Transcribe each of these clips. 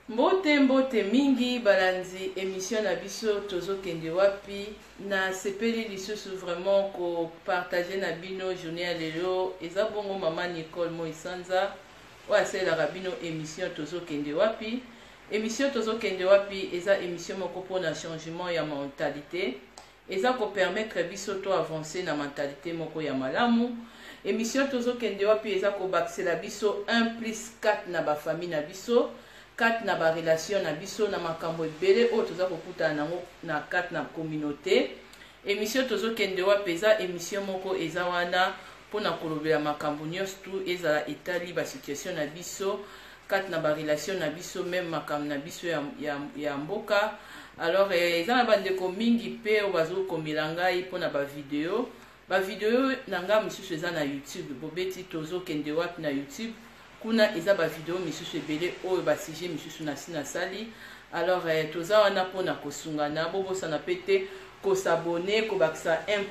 Mbote mingi balanzi émission na biso tozo kende wapi na sepeli lisusu vraiment ko partager na bino journée lelo eza bongo mama Nicole Moisanza wa sela rabino émission tozo kende wapi. Émission tozo kende wapi eza émission moko pona changement ya mentalité eza ko permettre biso to avancer na mentalité moko ya malamu. Émission tozo kende wapi eza ko baxela biso 1+4 na ba famille na biso 4 na ba relation na biso na makambo ebele o toza kokuta nango na 4 na communauté. Émission tozo kende wapi eza émission moko eza wana pona kolobela makambo nyonso tu eza etali ba situation na biso 4 na ba relation na biso même makambo na biso ya mboka. Alors eza na bandeko mingi pe obazo komela ngai pona ba video nanga misusu eza na YouTube bobeti tozo kende wapi na YouTube kuna eza ba video misusu ebele oyo ba sujet misusu na sina sali. Alors toza wana pona kosungana bobosa na pete ko s'abonner ko baksa 1+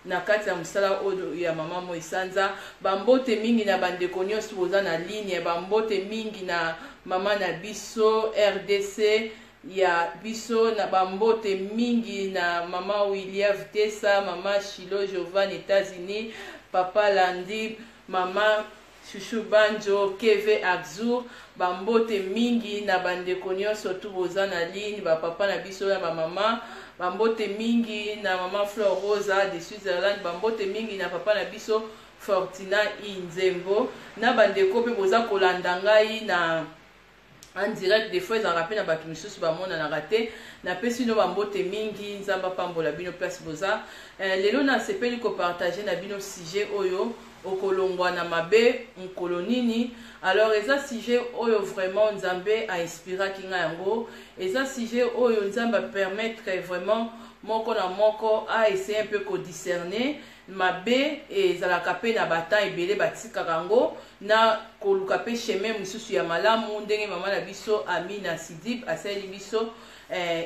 na kati ya musala oyo ya mama Moisanza. Bambote mingi na bandeko nyonso boza na ligne, bambote mingi na mama na biso RDC ya biso, na bambote mingi na mama William Tessa, mama Shilo Jovan États-Unis, papa Landi, mama Chouchou Banjo, Keve Axur, bambote mingi na bandeko nyonso tu boza na ligne, ba papa na biso ya ba mama, bambote mingi na mama Flor Rosa de Switzerland, bambote mingi na papa na biso Fortina Inzembo, na bandeko pe boza kolanda ngai na en direct des fois en rappel na batu misusu ba mona na raté na pesi no bambote mingi nzamba pambola bino place boza. Lelo na sepeli ko partager na bino sujet oyo okolongwa na mabe nkolonini. Alors eza sujet oyo vraiment nzambe a inspiré kinga yango, eza sujet oyo nzamba permettre vraiment moko na moko a essayer un peu ko discerner mabe ezalaka pe na bata ebele batika kango na koluka pe chemin misusu ya malamu ndenge mama na biso Amina Sidib asali biso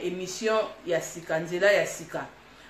émission ya sika nzela ya sika.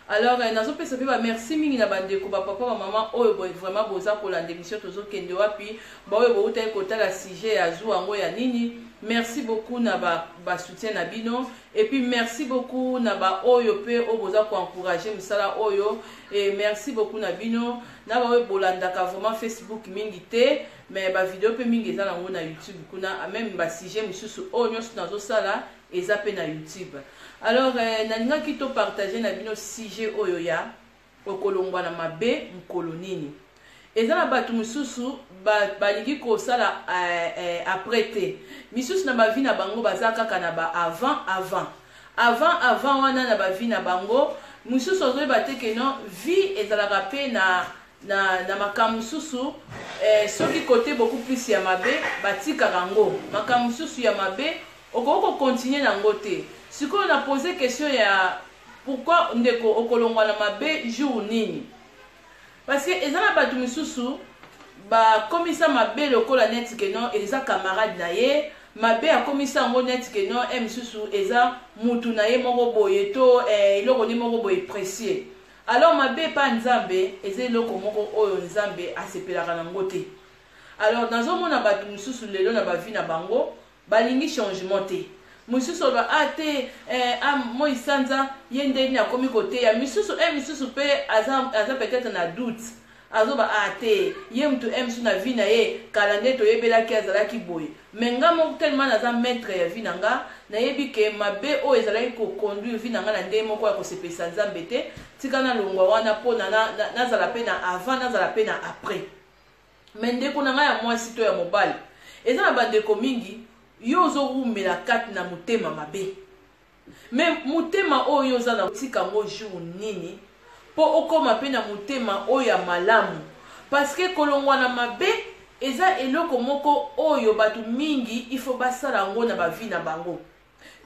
Alors nazo pesa pe ba merci mingi na bandeko ba papa ba mama oyo vraiment boza kolanda émission tozo kende wapi ba oyo bo uta kotala sujet ya zu yango ya nini. Merci beaucoup na ba soutien na bino et puis merci beaucoup na ba oyo pe oboza ko encourager musala oyo et merci beaucoup na bino na ba oyo bolanda ka vraiment Facebook mingi te mais ba vidéo pe mingi eza nango na YouTube kuna même ba sujet mususu oyo nyonso nazo sala eza pe na YouTube. Alors naninga kito partager na bino sujet oyo ya okolongwa na mabe mkolonini. Eza na batu mususu balingi ko sala après te misusu na ba vie na bango bazaka kana ba avant wana na ba vie na bango mususu ozo bateke no vie ezalaka pe na makambo mususu soki côté beaucoup plus ya mabe batika rango makambo mususu ya mabe okoko continuer nango te. Sikoyo na poser question ya pourquoi ndeko okolongwa na mabe jour nini, parce que ezana batu misusu ba komisa mabe lokola net ke non eza camarade na ye mabe akomisa ngo net ke non misusu eza mutu na ye moko boye to iloko ni moko boye précieux. Alors mabe pa nzambe eza iloko moko oyo nzambe asepelaka nango te. Alors nazomona batu misusu lelo na ba vie na bango balingi changement te. Misusu ba ate Moisanza yende ni akomi kote ya misusu misusu pe aza peut-être na doute azoba ate ye mtu misusu na vie na ye kalande to yebela ki azalaki boye menga mo tellement naza maître ya vie nanga na yebi ke mabe o ezalaki ko conduire vie nanga na ndemo ko ya ko sepesa nzambe te tika na longwa wana po na zala pe na avant na zala pe na après. Mende ko nanga ya mwasi to ya mobali eza na bandeko mingi yo zo rumela kati na mutema mabe mais mutema oyo za na tika ngo jour nini po okoma pe na mutema oyo ya malamu, parce que kolongwa na mabe eza eloko moko oyo batu mingi ifo basala ngo na ba vie na bango.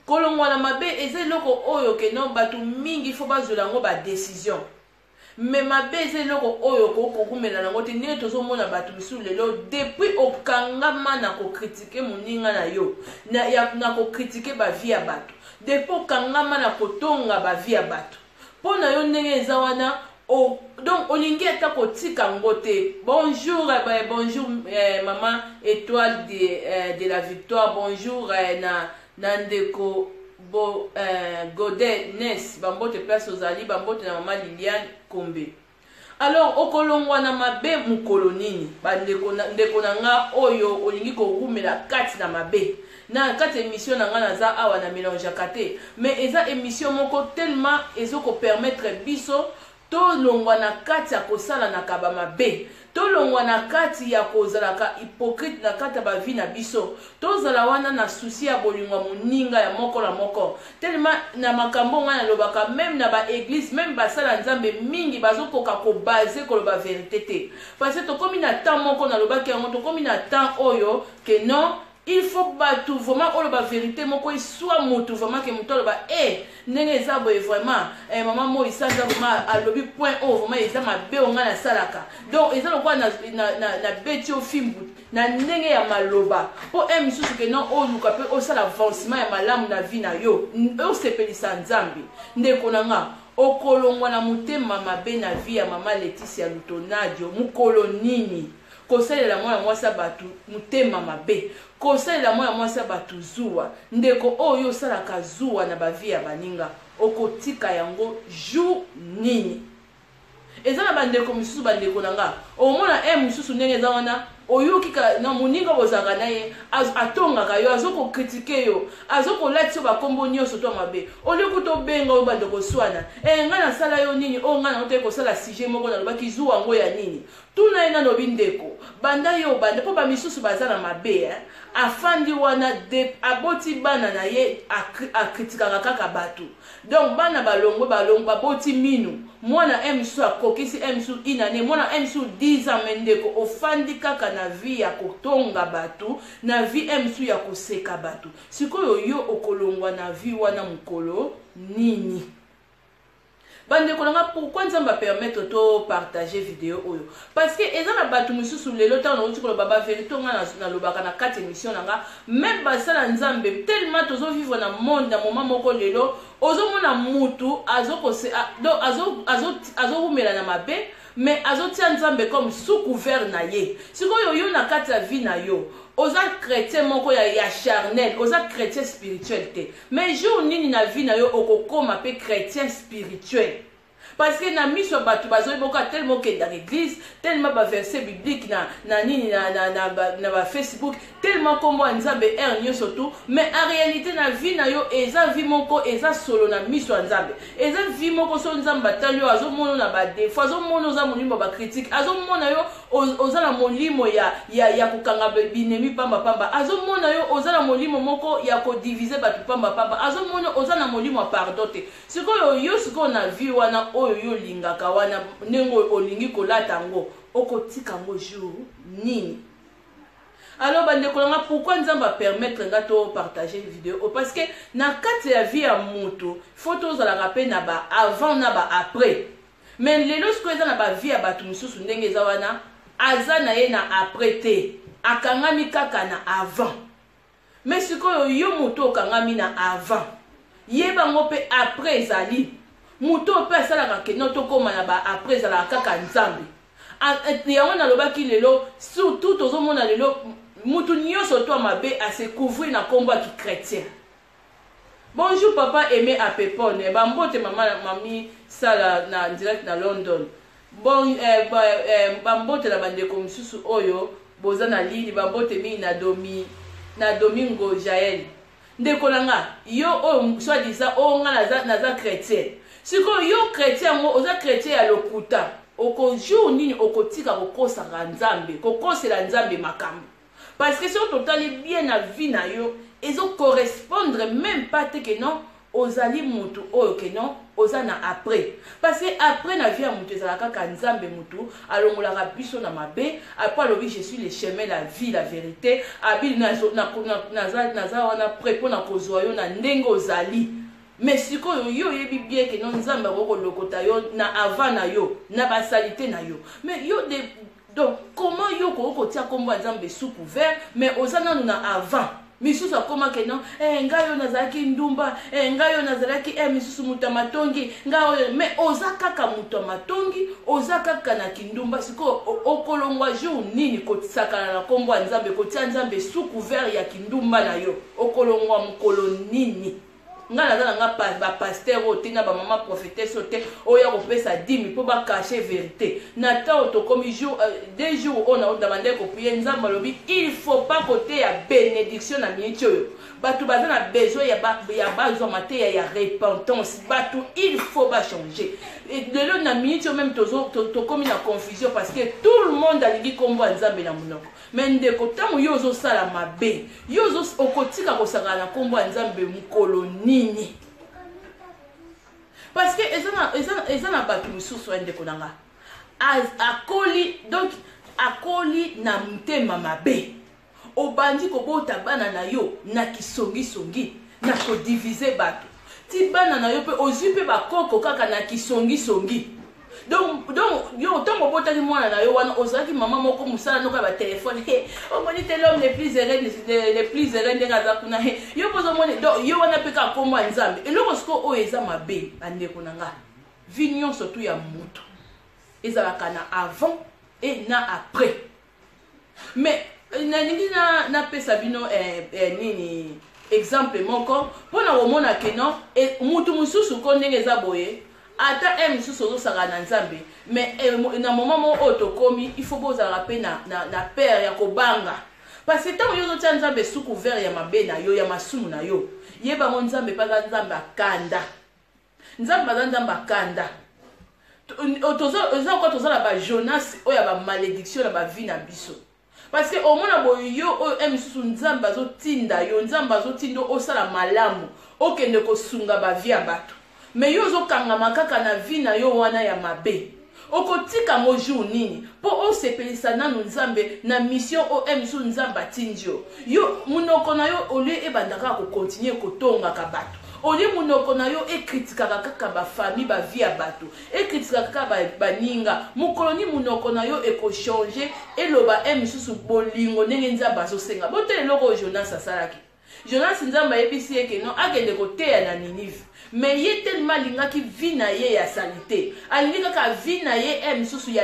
Kolongwa na mabe eza eloko oyo ke non batu mingi ifo bazola ngo ba décision, mais mabe eza eloko oyo ko kumela nango te. Ndenge tozomona batu misu lelo depuis okangama na ko critiquer moninga na yo na ko critiquer ba vie ya batu, depuis okangama na kotonga ba vie ya batu pona yo ndenge eza wana donc olingi ata kotika ngote. Bonjour bonjour maman Étoile de la Victoire, bonjour na ndeko Godet Nes, bambote place ozali, bambote na maman Liliane Kombe. Alors okolongwa na mabe mukolo nini ndeko na nga oyo olingi korumela kati na mabe na kati émission na nga naza awa na mélange kate, mais eza émission moko tellement ezoko permettre biso to longwa na kati ya kosala na kaba mabe, to longwa na kati ya kozalaka hypocrite na kati ya bavi na biso, to zala wana na souci ya bolingwa moninga ya moko la moko, tellement na makambo ngana lobaka même na ba église même basala nzambe mingi bazokoka ko baser ko loba vérité te, parce que to komi na temps moko na lobaki yango, to komi na temps oyo que non il faut batu vraiment o loba vérité moko soit motu vraiment que moto loba ndenge eza boye vraiment maman mo isanza vraiment alobi point o vraiment eza mabe onga na salaka, donc eza lokwa na beti o fimbu na ndenge ya maloba po misusu ke non o luka pe o sala avancement ya malamu na vie na yo o sepelisa nzambe. Ndeko nanga okolongwa na motema mabe na vie ya mama Laetitia Lutonadio mukolo nini kosalela mwana mwasa batu mutema mabe, kosalela mwana mwasa batu zuwa, ndeko oyo salaka zuwa na bavi ya baninga okotika yango jour nini. Eza na bandeko misusu bandeko nanga omona misusu ndenge eza wana oyokika na moninga bozaka na ye atongaka yo azoko critiquer yo azoko lati yo bakombo nyonso to mabe olioko to benga yo bandeko swana nga na sala yo nini o nga na ote ko sala sujet moko na lobaki zuwa ngo ya nini tuna ina no bindeko banda yo banda po ba misusu bazala mabe afandi wana de aboti bana na ye akritikaka kaka batu, donc bana balongo baboti minu mwana misusu akokisi misusu inane mwana misusu 10 ans mendeko ofandi kaka na vie ya kotonga batu na vie misusu ya koseka batu, sikoyo yo okolongwa na vie wana mukolo nini. Bandeko nanga pourquoi nzamba permettre to partager vidéo oyo parce que eza na batu misusu lelo ta na utiko baba vérité nga na lobaka na 4 émission nanga même basala nzambe tellement tozo vivre na monde na moment moko lelo ozo mona mutu azo humela na mabe mais azo tia nzambe comme sous couvert na ye, sikoyo yo na kati ya vie na yo oza chrétien moko ya charnel, oza chrétien spirituel te, mais jour nini na vie na yo okokoma pe chrétien spirituel. Parce que na miso batu bazoyi boko tellement que dans l'église tellement ba verset biblique na nini na ba Facebook tellement comme nzambe nyonso tout, mais en réalité na vie na yo eza vie moko eza solo na miso nzambe, eza vie moko so nzambe talio azo mono na ba défaut azo mono za molimo ba critique azo mona yo oza na molimo ya kokanga binemi pamba azo mona yo oza na molimo moko ya ko diviser batu pamba azo mona oza na molimo ya pardon te, sikoyo yo sikoyo na vie wana oyo yo lingaka wana nengo olingi kolata ngo okotika ngo jour nini. Alors bandeko nanga pourquoi nzamba permettre nga to partager vidéo parce que na kati ya vie ya mutu photos za la rappel na ba avant na ba après, mais lelo siko eza na ba vie ya batu misusu ndenge eza wana aza na ye na après te akangami kaka na avant, mais siko yo mutu okangami na avant yeba ngo pe après ezali muto pe asalaka ke noto koma na ba après ezala kaka nzambe yango na lobaki lelo surtout tozomona lelo mutu nyonso to mabe a se couvrir na komba ki chrétien. Bonjour papa aimé à Pepone bambote mami sala na direct na London bon bambote la bandeko misusu oyo boza na lili bambote mi na Domingo Jael ndeko nanga yo oyo soit disant o nga naza chrétien, siko yo chrétien ngo oza chrétien ya lokuta oko jour nini okotika kokosaka nzambe kokosela nzambe makambo, parce que si on totali bien na vie na yo ezo correspondre même pas te que non ozali mutu oyo que non oza na après, parce que après na vie ya mutu ezala kaka nzambe mutu alongolaka biso na mabe après alobi je suis le chemin la vie la vérité abili naza wana prêt pona kozwa yo na ndenge ozali, mais sikoyo yo yebi bien que non nzambe akolokota yo na avant na yo na basalite na yo, mais yo de donc comment yo kokotia kombo nzambe sous couvert mais oza nanu na avant misusu akoma ke non ngayo nazalaki ndumba ngayo nazalaki misusu muta matongi ngayo mais oza kaka muta matongi oza kaka na kindumba siko okolongwa jour nini kotisakana na kombo nzambe kotia nzambe sous couvert ya kindumba na yo okolongwa mukolo nini nga naza nga ba pasteur otina ba mama prophétesse ote oya kopesa 10 pour ba cacher vérité na ta to comme jour des jours on a demandé ko prier nzamba lobi il faut pas côté ya bénédiction na mietio batu baza na besoin ya bazo maté ya repentance batu il faut pas changer et de là na mietio même to comme na confusion parce que tout le monde a dit kombo nzambe na munoko mais ndeko tamu yozo sala mabe yozo okotika kosaka na kombo nzambe mukolo nini parce que eza na batu misusu ndeko nanga akoli donc akoli na mutema mabe obandi kobota bana na yo na kisongi na ko diviser batu ti bana na yo pe ozwi pe bakoko kaka na kisongi donc yo tango botali mwana na yo wana ozaki mama moko musala noka ba téléphone on moni te l'homme le plus heureux ngaza kuna yo pozo moni donc yo wana pe ka kombo nzambe eloko siko o eza mabe andeko nanga vignon surtout ya mutu ezalaka na avant et na après mais naningi na pesa bino nini exemple moko pona omona ke non mutu mususu ko ndenge eza boye ata misusu ozosaka na nzambe mais na moment mo otokomi il faut bozala pe na père ya kobanga parce que tant yo zotia nzambe sous couvert ya mabe na yo ya masumu na yo yeba mo nzambe paza nzambe akanda nzambe paza nzambe akanda tozala ba Jonas oya ba malédiction na ba vie na biso parce que au mona boyo yo oyo misusu nzambe azotinda yo nzambe azotindo osala malamu okende kosunga ba vie ya bato mais yo zokangama kaka na vie na yo wana ya mabe okotika mo jour nini po osepelisa nanu nzambe na mission o misusu nzambe atindio yo munoko na yo olie ebandaka kokontinue kotongaka bato olie munoko na yo ekritikaka kaka bafamille bavie ya bato ekritikaka kaka baninga mukoloni munoko na yo ekochange eloba misusu bolingo ndenge nzambe azosenga bote eloko Jonas asalaki Jonas nzambe ayebisi eke non akende koteya na Ninive mais ye tellement lingaki vie na ye ya salite alingi kaka vie na ye misusu ya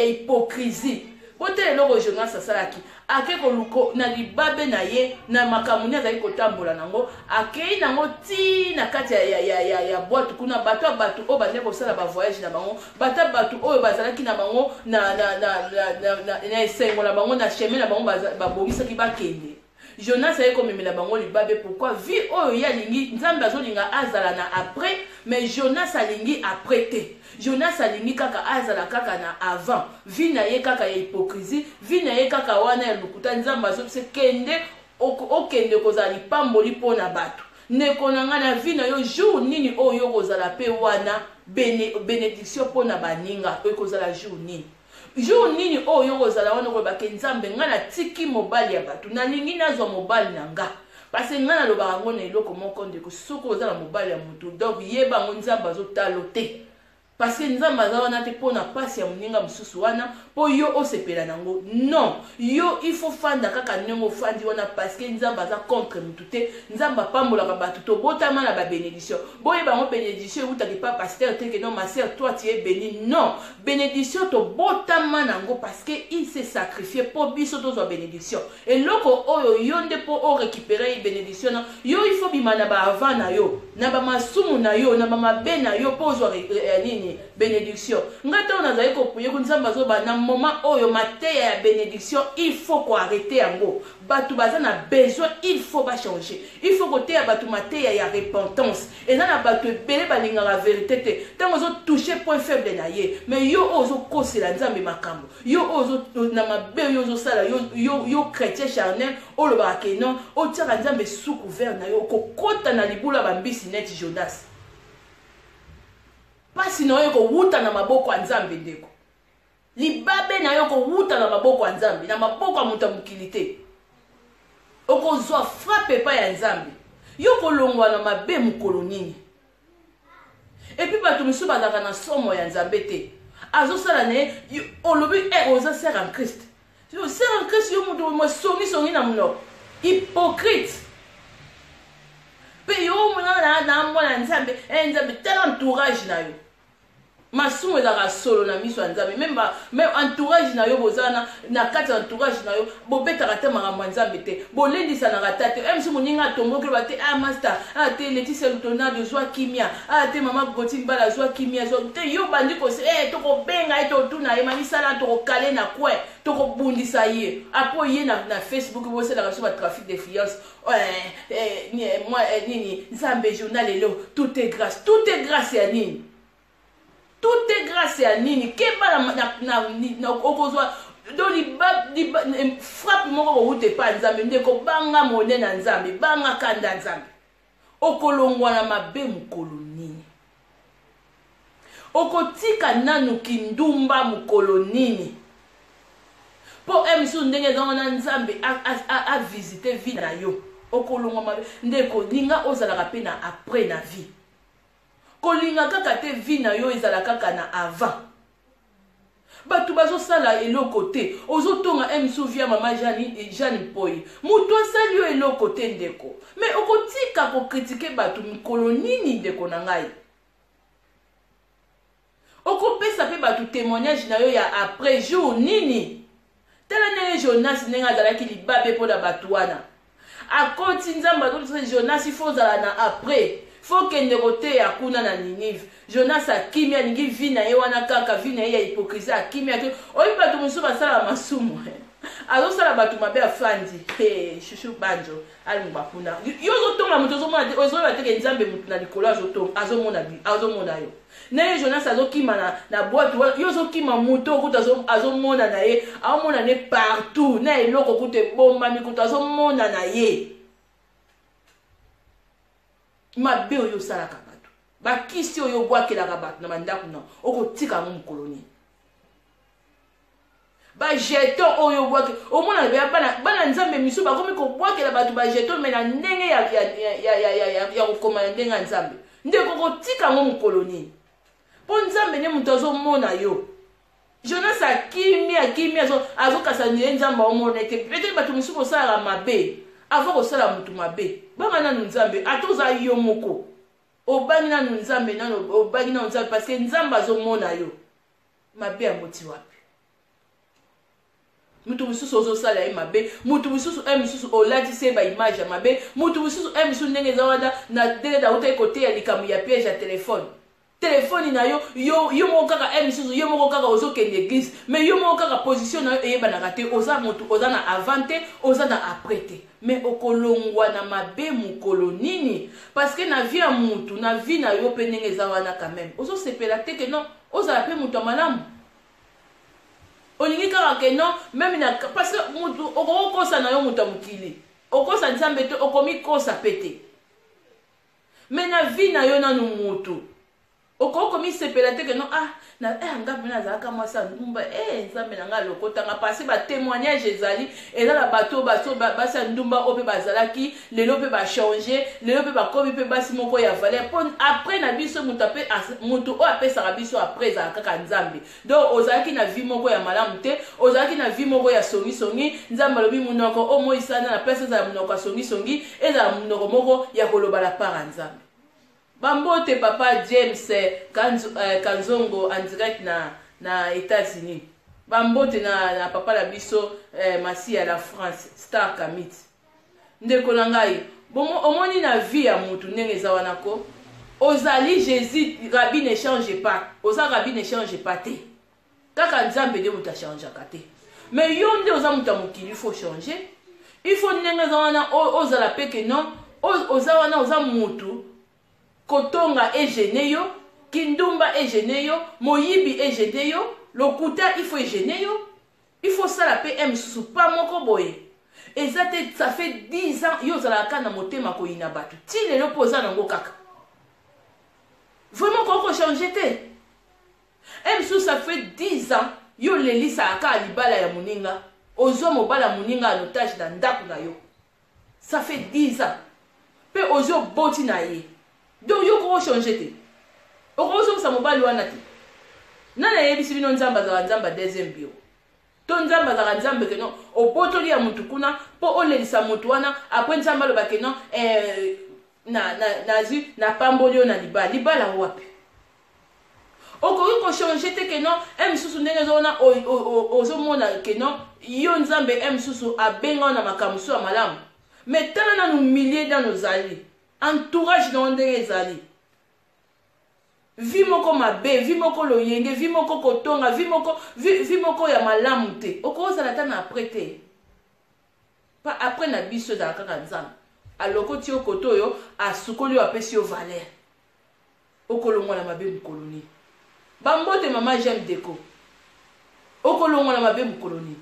hypocrisie bote eloko Jonas asalaki ake koluko na libabe na ye na makamuni azali kotambola nango akei nango ti na kati ya boîte kuna bato oyo bazali kosala ba voyage na bango bato oyo bazalaki na bango na esengo na bango na chemin na bango babongisaki bakende Jonas aye komemela bango libabe pourquoi vie oyo ya lingi nzambe azolinga azala na après mais Jonas alingi après te Jonas alingi kaka azala kaka na avant vie na ye kaka ya hypocrisie vie na ye kaka wana ya lukuta nzambe azobise kende okende kozala lipamboli mpona bato ndeko na nga na vie na yo jour nini oyo kozala pe wana bénédiction mpona baninga oyo kozala jour nini jour nini oyo kozala wana koyebake nzambe nga na tiki mobali ya bato nalingi nazwa mobali na nga parce nga nalobaka ngo na eloko moko ndeko soki ozala mobali ya motu donc yeba ngo nzambe azotalo te parce que nzambe aza wana te mpona pasi ya moninga mosusu wana mpo yo osepela nango non yo il faut fanda kaka ndenge ofandi wana parce que nzambe aza contre motu te nzambe apambolaka bato tobotama na babénédiction boyeba ngo bénédiction eutaki pa pasteur te ke non ma sœur toi tu es béni non bénédiction tobotama nango parce que il s'est sacrifié mpo biso tozwa bénédiction eloko oyo yo nde mpo orécupérer bénédiction na yo il faut bima na baavant na yo na bamasumu na yo na bamabe na yo mpo ozwa nini bénédiction ngata on azali kopuye kunzamba zoba na moment oyo mateya ya bénédiction il faut ko arrêter yango batu baza na besoin il faut ba changer il faut côté ya batu mateya ya repentance et na batu ebele balinga la vérité te tango zo toucher point faible na ye mais yo ozo kosela nzambe makambo yo ozo na mabe yo zo sala yo chrétien charnel olo ba ke non o tira nzambe sous couvert na yo kokota na libula bambisi net Jonas pasi na yo kowuta na maboko ya nzambe ndeko libabe na yo kowuta na maboko ya nzambe na maboko ya moto ya mokili te okozwa frappe epai ya nzambe yo kolongwa na mabe mokolo nini epuis bato misusu bazalaka na somo ya nzambe te azosala na ye olobi oza ser en Christ ser en Christ yo moto mosongisongi na monoko hypocrite pe yo na mwana nzambe nzambe tel entourage na yo masumu ezaka solo na miso ya nzambe même entourage na yo bozana na kati ya entourage na yo bobetaka te makambo ya nzambe te bolendisanaka ta te msu moninga atomboki loba te master te Laetitia Lutonado zwa kimia te mama Goti Mbala zwa kimia zwa te yo bandi kosi tokobenga ye totuna ye mamisala tokokale na kwe tokobundisa ye apo ye na Facebook boselaka so batrafic d'influence nini nzambe journal lelo tout est grâce ya nini. Tout est grâce à Nini. Keba na okozwa do li frappe moko ko ute pa nzambe ndeko banga mone na nzambe banga kanda nzambe okolongwa na mabe mukolo nini okotika nanu kindumba mukolo nini po emsu ndenge zona nzambe a visiter vie na yo okolongwa mabe ndeko ninga ozala pe na après na vie kolinga kaka te vie na yo ezala kaka na avant batu bazosala eloko te ozotonga emsu via mama Jeanne Mpoyi mutu asali yo eloko te ndeko mais okotika kokritike batu mikolo nini ndeko na ngai okopesa pe batu témoignage na yo ya après jour nini tala ndenge Jonas ndenge azalaki libabe mpona batu wana akoti nzambe azolisa Jonas ifo ozala na après faut kende kote ya kuna na Ninive Jonas akimi alingi vi na ye wana kaka vi na ye ya hypocrisie akimi ake oyi batu mosusu basala masumu azosala batu mabe afandi shushu banjo alingba kuna yo ozotonga moto ozoyeba teke nzambe motu na likolo azomona yo na ye Jonas azokima na boîte yo ozokima moto okuta azomona na ye aomona ne partout na eloko okuta ebombami kuta azomona na ye mabe oyo salaka bato bakisi oyo bwakelaka bato na bandako na okotika ngo mukoloni ba jeton oyo bwake omona bana nzambe misu bakomi kobwakela bato ba jeton me na ndenge ya kokoma ndenge nzambe ndeko kotika ngo mukoloni po nzambe ne mutu azomona yo Jonas akimi azokasa nye nzambe omona ete peut-être bato misu kosalaka mabe avant kosala mutu mabe banga nanu nzambe atoza yo moko obangi nanu nzambe nanu obangi nanu nzambe parce que nzambe azomona yo mabe ya moti wapi mutu misusu ozosala ye mabe mutu misusu misusu olatisi ba image ya mabe mutu misusu misusu ndenge eza wana na ndenge dauta ekote ya likambo ya piège ya telefone na yo moko kaka misusu yo moko kaka ozokende église mais yo moko kaka position na yo eyebanaka te oza mutu oza na avant te oza na après te mais okolongwa na mabe mukolo nini parce que na vie ya mutu na vie na yo pe ndenge eza wana quand même ozosepela te ke non ozala pe mutu ya malamu olingi kaka ke non même na parce que mutu okokosa na yo mutu ya mokili okosa nzambe te okomikosa pe te mais na vie na yo nanu mutu okokomi sepela te ke non na ngapi nazalaka mwasa ndumba nzambe na nga lokotanga parce ba témoignage ezali eza na bato basi ya ndumba oyo mpe bazalaki lelo mpe bachange lelo mpe bakomi mpe basi moko ya valeur mpo après na biso mutu oyo apesaka biso après ezala kaka nzambe donc ozalaki na vie moko ya malamu te ozalaki na vie moko ya songisongi nzambe alobi munoko oyo moyisana na place ezala munoko ya songisongi ezala munoko moko ya koloba la part ya nzambe bambote papa James Kanzongo en direct na États-Unis bambote na papa la biso masi ya la France Star Kamit ndeko na ngai bomo omoni na vie ya mutu ndenge eza wana ko ozali Jésus Rabbi ne change pas oza Rabbi ne change pas te kaka nzambe nde mutu achangeaka te mais yo nde oza mutu ya mokili il faut changer il faut ndenge eza wana ozala peke non oza wana oza mutu kotonga egene yo kindumba egene yo moyibi egene yo lokuta il faut egene yo il faut sala pe msusu pa moko boye eza te ça fait 10 ans yo zalaka na motema koyina bato ti lelo poza nango kaka vraiment koko changer te msusu ça fait 10 ans yo lelisa aka libala ya muninga ozo mobala muninga en otage na ndako na yo ça fait 10 ans pe ozo boti na ye donc yo ko changer te okozo sa mobali wana te nana yebisi bino nzamba za nzamba deuxième bio to nzambe azaka nzambe ke non obotoli ya mutu kuna po olelisa mutu wana apres nzambe aloba ke non na pamboli yo na libala wapi okoki kochange te ke non misusu ndenge ezona ozomona ke non yo nzambe misusu abenga na makambo so ya malamu mais tala nanu millier dans ozali entourage na ndenge ezali vi moko mabe vi moko loyenge vi moko kotonga vi moko ya malamu te okozala ta na après te pa après na biso ezala kaka nzambe aloko ti okoto oyo asukoli oyo apesi yo valeur okolongwana mabe mokoloni bambote mama J'aime Déco okolongwana mabe mokoloni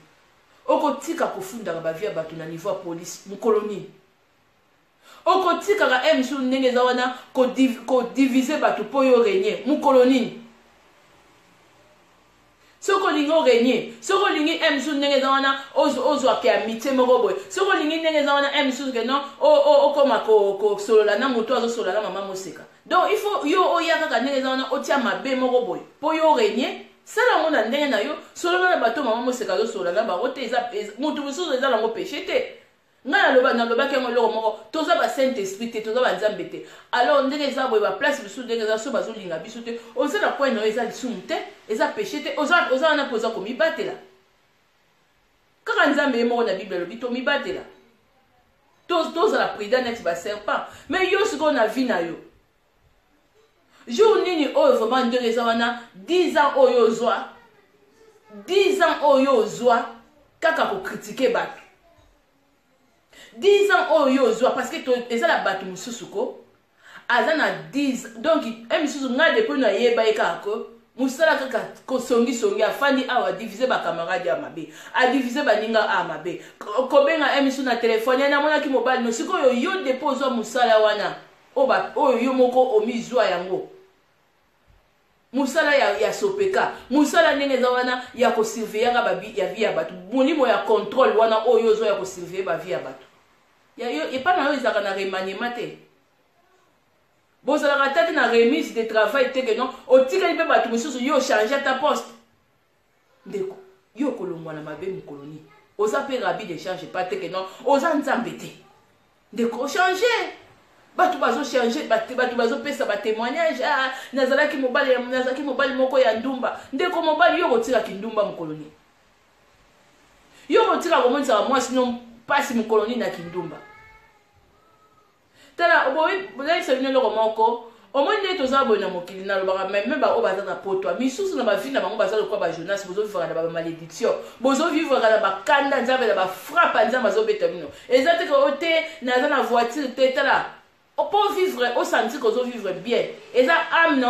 okotika kofundaka bavia bato na niveau ya police mokoloni okotikaka msu ndenge eza wana kodivise bato mpo yo régner mokoloni soki olingi orégner soki olingi msu ndenge eza wana ozwaka ya mitie moko boye soki olingi ndenge eza wana msu keno okoma kosolola na moto azosolola na mama moseka donc il faut yo oya kaka ndenge eza wana otia mabe moko boye mpo yo régner sala yango na ndenge na yo solola na bato mama moseka azosolola na bango te motu mosusu eza nango péché te ngai nalobaki yango eloko moko toza ba saint esprit te toza banzambe te alors ndenge eza boye baplace biso ndenge eza so bazolinga biso te oza na point na yo eza lisumu te eza péché te oza wana mpo oza komibatela kaka nzambe ye moko na bible alobi tomibatela tozala prudent neti baserpent mais yo sikoyo na vie na yo jour nini oyo vraiment ndenge eza wana 10 ans oyo ozwa 10 ans oyo ozwa kaka kokritike bato 10 ans oyo ozwa parce que eza na bato mosusu ko aza na 10 donc misusu ngai depuis nayeba ye kaka ko mosala kaka kosongisongi afandi awa adivise bakamarade ya mabe adivise baninga a mabe kobenga misusu na telefone namonaki mobali no sikoyo yo depo ozwa mosala wana oyo yo moko omizwa yango musala ya sopeka musala ndenge eza wana ya kosurveillanga ya vie ya bato molimo ya contrôle wana oyo ozo ya kosurveille ba vie ya bato epa na yo ezalaka na remaniement te bozalaka tati na remise de travail te ke non otikali mpe bato mosusu yo change ta poste ndeko yo kolongwana mabe mokoloni oza mpe rabi de change pa te ke non oza nzambe te ndeko ochange bato bazochange bato bazopesa batémoignage nazalaki mobali moko ya ndumba ndeko mobali yo kotikaki ndumba mokoloni yo kotika komonisaka mwasi no mpasi mokoloni na kindumba tala boyebisa bino eloko moko omoi nde toza boye na mokili nalobaka meme baoyo baza na potwa misusu na bavi na bango baza lokwa bajonas bozovivaka na bamalédiction bozovivaka na bakanda nzambe na bafrappe ya nzambe azobeta bino eza teke o te naza na voiture te tala po vivre osanti kozovivre bien eza ame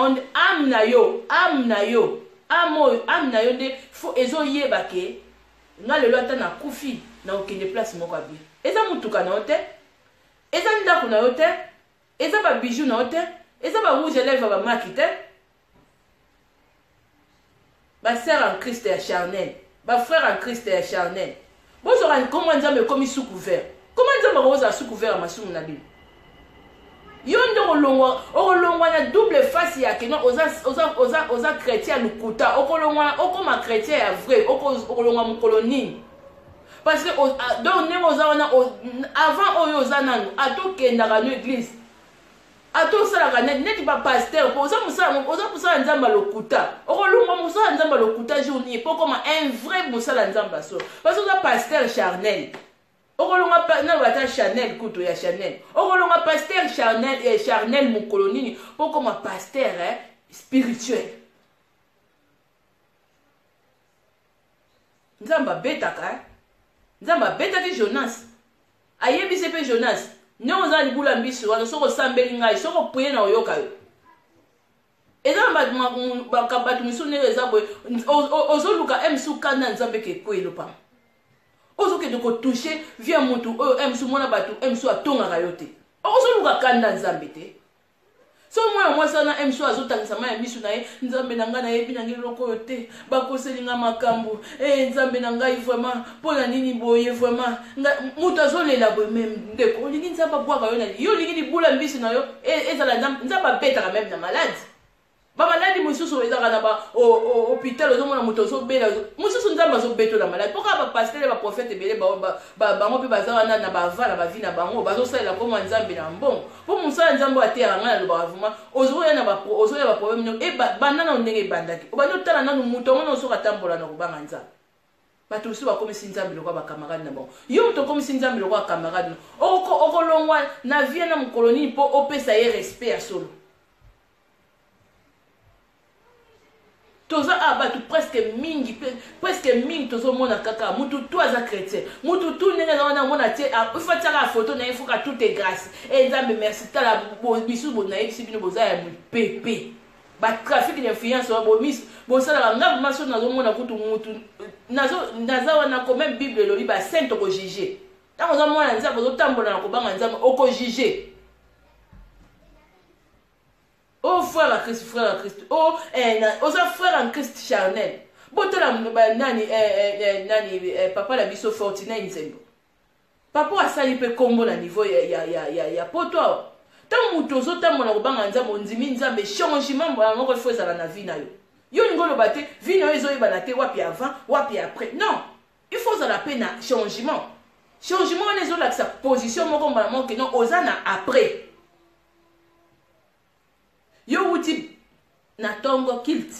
na yo nde fo ezoyeba ke nga lelo ata na kufi na okende place moko ya bien eza mutuka na yo te eza ndako na yo te eza babiju na yo te eza barouge lèvre bamaki te basœur en Christ ya charnel bafrère en Christ ya charnel bozwaka nkombo nzambe ekomi sous couvert koma nzambe akozala sous couvert ya masumu na bino yo nde okolongwa na double face ya keno oza chrétien lukuta okoma chrétien ya vrai okolongwa mokolo nini parce que donc ndenge oza wana avant oyo oza nanu atokendaka no église atosalaka neti bapaster mpo oza mosala nzambe lokuta okolongwa mosala nzambe lokuta journie mpo okoma un vrai mosala nzambe aso parce que oza paster charnel okolonga na bata Chanel kuto ya Chanel okolonga pasteur charnel mokolo nini po koma pasteur spirituel nzamba betaki Jonas ayebise pe Jonas ne oza libula mbiso wana soko sambeli ngai soko puye na oyoka yo eza bato misu nele eza boye ozoluka msu kanda nzambe ke kwelo pam ozokende kotouche via mutu oyo msu mwana bato msu atongaka yo te ozoluka kanda nzambe te so mwana mwasi wana msu azotangisa ma ya misu na ye nzambe na ngai nayebi na ngai eloko oyo te bakoselinga makambo nzambe na ngai vraiment mpo na nini boye vraiment mutu azolela boye meme ndeko olingi nzambe abwaka yo na yo olingi libula mbisi na yo ezala nzambe abetaka meme na maladi bamaladi mosusu ezaka na hôpital ozomona moto ozobela mosusu nzambe azobetola maladi mpoka bapastere baprofete ebele bango mpe baza wana na bava na bavi na bango bazosalela koma nzambe na mbongo mpo mosala nzambe ateyaka ngai nalobaka vraimen ozoya baproblème nio banda nano ndenge ebandaki obandi otala nano moto yango nosoka atambola na kobanga nzambe bato mosusu bakomisi nzambe lokwa bakamarade na bango yo moto okomisi nzambe lokwa bakamarade na okolongwa na vie na mokolo nini mpo opesa ye respect ya solo toza abatu presque mingi tozomona kaka mutu tu aza chrétien mutu tu ndenge na mona tie ifatiaka photo na ifuka tout est grâce et nzambe merci tala bisu bo na yebisi bino boza ya pepe ba trafic d'influence bo mis bo sala ngaba maso nazomona kutu mutu naza wana quand même bible loli ba saint ko juger tango za mona nzambe zotambola na kobanga nzambe oko juger. Oh frère à Christ, oh osa frère en Christ charnel. Botela nani papa la biso 49 nzembo. Papa asali pe kombo na niveau ya poto. Tant muto zota mona kobanga nzambo nzimi nzambe changement mbona ngoko faut ça na vie na yo. Yo ngolo bate vie na yo ezoyeba na te wapi avant, wapi après. Non, il faut ça la peine changement. Changement on ezo la sa position moko mbona moko non ozana après. Yo wuti na tongo kilt